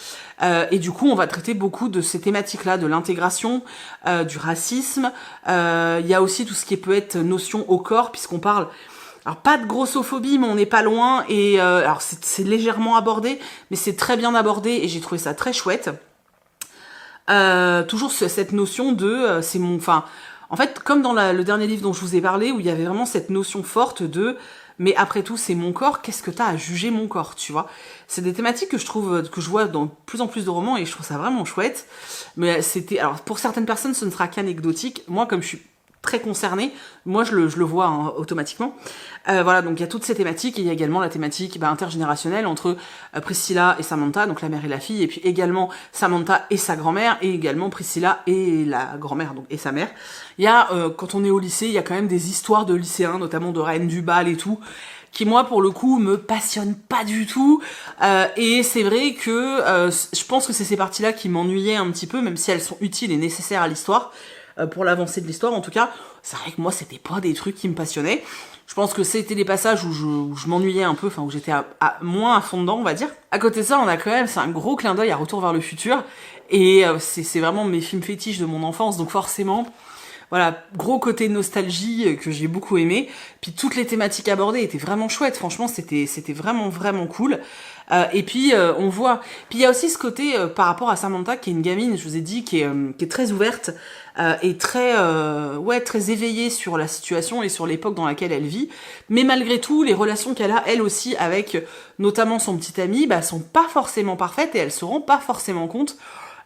et du coup on va traiter beaucoup de ces thématiques-là, de l'intégration, du racisme, il y a aussi tout ce qui peut être notion au corps, puisqu'on parle, alors pas de grossophobie, mais on n'est pas loin, et alors c'est légèrement abordé, mais c'est très bien abordé, et j'ai trouvé ça très chouette. Toujours cette notion de, c'est mon, enfin, en fait, comme dans le dernier livre dont je vous ai parlé, où il y avait vraiment cette notion forte de mais après tout, c'est mon corps, qu'est-ce que t'as à juger mon corps, tu vois? C'est des thématiques que je trouve, que je vois dans plus en plus de romans et je trouve ça vraiment chouette. Mais c'était, alors pour certaines personnes, ce ne sera qu'anecdotique. Moi, comme je suis très concernée, moi je le vois hein, automatiquement. Voilà, donc il y a toutes ces thématiques, et il y a également la thématique intergénérationnelle entre Priscilla et Samantha, donc la mère et la fille, et puis également Samantha et sa grand-mère, et également Priscilla et la grand-mère, donc et sa mère. Il y a, quand on est au lycée, il y a quand même des histoires de lycéens, notamment de reines du bal et tout, qui moi pour le coup me passionnent pas du tout, et c'est vrai que je pense que c'est ces parties-là qui m'ennuyaient un petit peu, même si elles sont utiles et nécessaires à l'histoire, pour l'avancée de l'histoire en tout cas. C'est vrai que moi c'était pas des trucs qui me passionnaient. Je pense que c'était des passages où je m'ennuyais un peu, enfin où j'étais moins à fond dedans, on va dire. À côté de ça, on a quand même, c'est un gros clin d'œil à Retour vers le futur, et c'est vraiment mes films fétiches de mon enfance, donc forcément, voilà, gros côté nostalgie que j'ai beaucoup aimé. Puis toutes les thématiques abordées étaient vraiment chouettes, franchement c'était vraiment vraiment cool. Et puis on voit, puis il y a aussi ce côté par rapport à Samantha qui est une gamine, je vous ai dit, qui est très ouverte et très très éveillée sur la situation et sur l'époque dans laquelle elle vit. Mais malgré tout, les relations qu'elle a elle aussi avec notamment son petit ami, sont pas forcément parfaites, et elle se rend pas forcément compte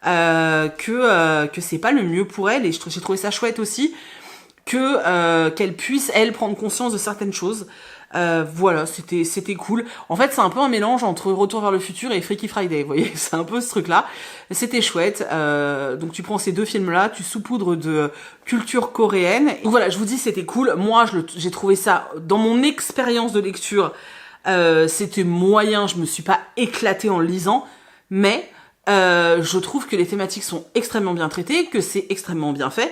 que c'est pas le mieux pour elle, et j'ai trouvé ça chouette aussi que qu'elle puisse elle prendre conscience de certaines choses. Voilà, c'était cool. En fait, c'est un peu un mélange entre Retour vers le futur et Freaky Friday, vous voyez, c'est un peu ce truc-là. C'était chouette. Donc tu prends ces deux films-là, tu saupoudres de culture coréenne. Donc voilà, je vous dis, c'était cool. Moi, j'ai trouvé ça, dans mon expérience de lecture, c'était moyen, je me suis pas éclatée en le lisant, mais je trouve que les thématiques sont extrêmement bien traitées, que c'est extrêmement bien fait,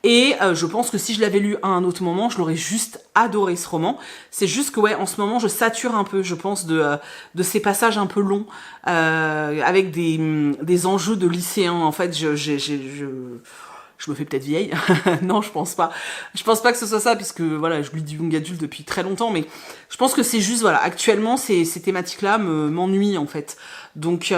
et je pense que si je l'avais lu à un autre moment, je l'aurais juste adoré, ce roman. C'est juste que ouais, en ce moment, je sature un peu, je pense, de ces passages un peu longs, avec des enjeux de lycéens. En fait, je me fais peut-être vieille. Non, je pense pas. Je pense pas que ce soit ça, puisque voilà, je lis du young adulte depuis très longtemps, mais je pense que c'est juste, voilà, actuellement, ces thématiques-là m'ennuient, en fait. Donc,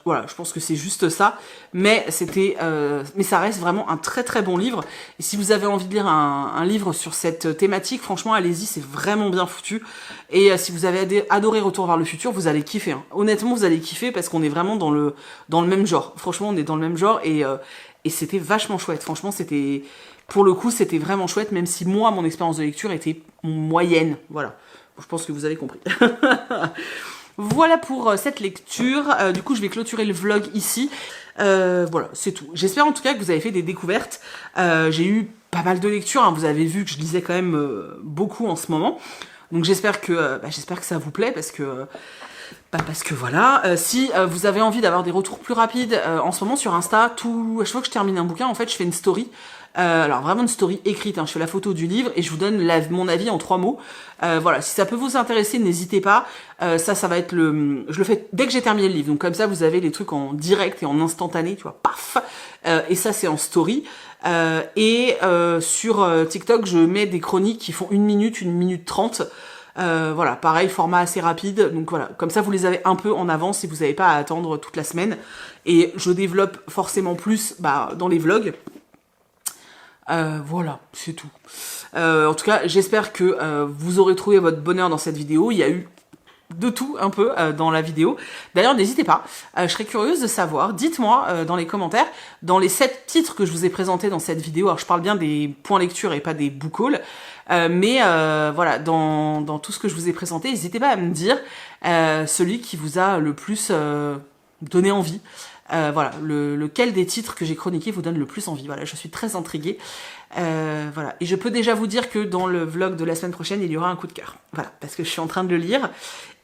voilà, je pense que c'est juste ça. Mais mais ça reste vraiment un très très bon livre. Et si vous avez envie de lire un livre sur cette thématique, franchement, allez-y, c'est vraiment bien foutu. Et si vous avez adoré Retour vers le futur, vous allez kiffer, hein. Honnêtement, vous allez kiffer, parce qu'on est vraiment dans le même genre. Franchement, on est dans le même genre, et c'était vachement chouette. Franchement, pour le coup, c'était vraiment chouette, même si moi, mon expérience de lecture était moyenne. Voilà. Je pense que vous avez compris. Voilà pour cette lecture. Du coup, je vais clôturer le vlog ici. Voilà, c'est tout. J'espère en tout cas que vous avez fait des découvertes. J'ai eu pas mal de lectures, hein. Vous avez vu que je lisais quand même beaucoup en ce moment. Donc j'espère que ça vous plaît, parce que voilà, si vous avez envie d'avoir des retours plus rapides, en ce moment sur Insta, à chaque fois que je termine un bouquin, en fait, je fais une story. Alors vraiment une story écrite, hein. Je fais la photo du livre et je vous donne mon avis en 3 mots. Voilà, si ça peut vous intéresser, n'hésitez pas. Ça va être je le fais dès que j'ai terminé le livre. Donc comme ça, vous avez les trucs en direct et en instantané, tu vois, paf. Et ça, c'est en story. Sur TikTok, je mets des chroniques qui font 1 minute, 1 minute 30. Voilà, pareil, format assez rapide, donc voilà, comme ça vous les avez un peu en avance et vous n'avez pas à attendre toute la semaine. Et je développe forcément plus dans les vlogs. Voilà, c'est tout. En tout cas, j'espère que vous aurez trouvé votre bonheur dans cette vidéo. Il y a eu de tout un peu dans la vidéo. D'ailleurs, n'hésitez pas, je serais curieuse de savoir, dites-moi dans les commentaires, dans les 7 titres que je vous ai présentés dans cette vidéo, alors je parle bien des points lecture et pas des book hauls, mais voilà, dans tout ce que je vous ai présenté, n'hésitez pas à me dire celui qui vous a le plus donné envie. Voilà, lequel des titres que j'ai chroniqués vous donne le plus envie. Voilà, je suis très intriguée. Voilà, et je peux déjà vous dire que dans le vlog de la semaine prochaine, il y aura un coup de cœur. Voilà, parce que je suis en train de le lire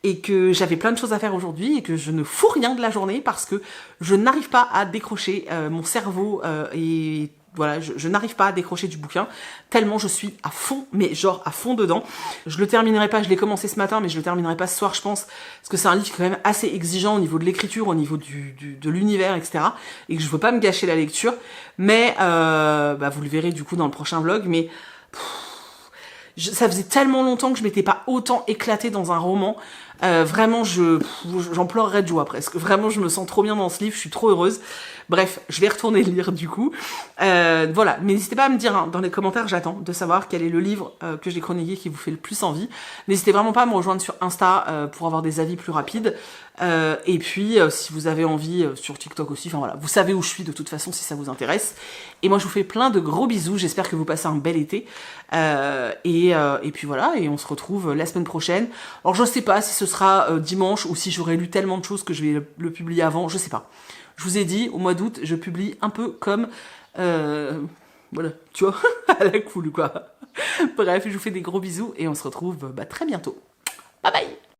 et que j'avais plein de choses à faire aujourd'hui et que je ne fous rien de la journée parce que je n'arrive pas à décrocher mon cerveau et voilà, je n'arrive pas à décrocher du bouquin tellement je suis à fond, mais genre à fond dedans. Je le terminerai pas, je l'ai commencé ce matin, mais je le terminerai pas ce soir, je pense, parce que c'est un livre quand même assez exigeant au niveau de l'écriture, au niveau de l'univers, etc. Et que je veux pas me gâcher la lecture. Mais bah, vous le verrez du coup dans le prochain vlog, mais ça faisait tellement longtemps que je m'étais pas autant éclatée dans un roman. Vraiment, j'en pleurerais de joie presque. Vraiment, je me sens trop bien dans ce livre, je suis trop heureuse. Bref, je vais retourner le lire du coup. Voilà, mais n'hésitez pas à me dire hein, dans les commentaires, j'attends de savoir quel est le livre que j'ai chroniqué qui vous fait le plus envie. N'hésitez vraiment pas à me rejoindre sur Insta pour avoir des avis plus rapides. Et puis, si vous avez envie, sur TikTok aussi, enfin voilà, vous savez où je suis de toute façon si ça vous intéresse. Et moi, je vous fais plein de gros bisous, j'espère que vous passez un bel été. Et puis voilà, et on se retrouve la semaine prochaine. Alors, je sais pas si ce sera dimanche ou si j'aurai lu tellement de choses que je vais le publier avant, je sais pas. Je vous ai dit, au mois d'août, je publie un peu comme... voilà, tu vois, à la cool, quoi. Bref, je vous fais des gros bisous et on se retrouve très bientôt. Bye bye!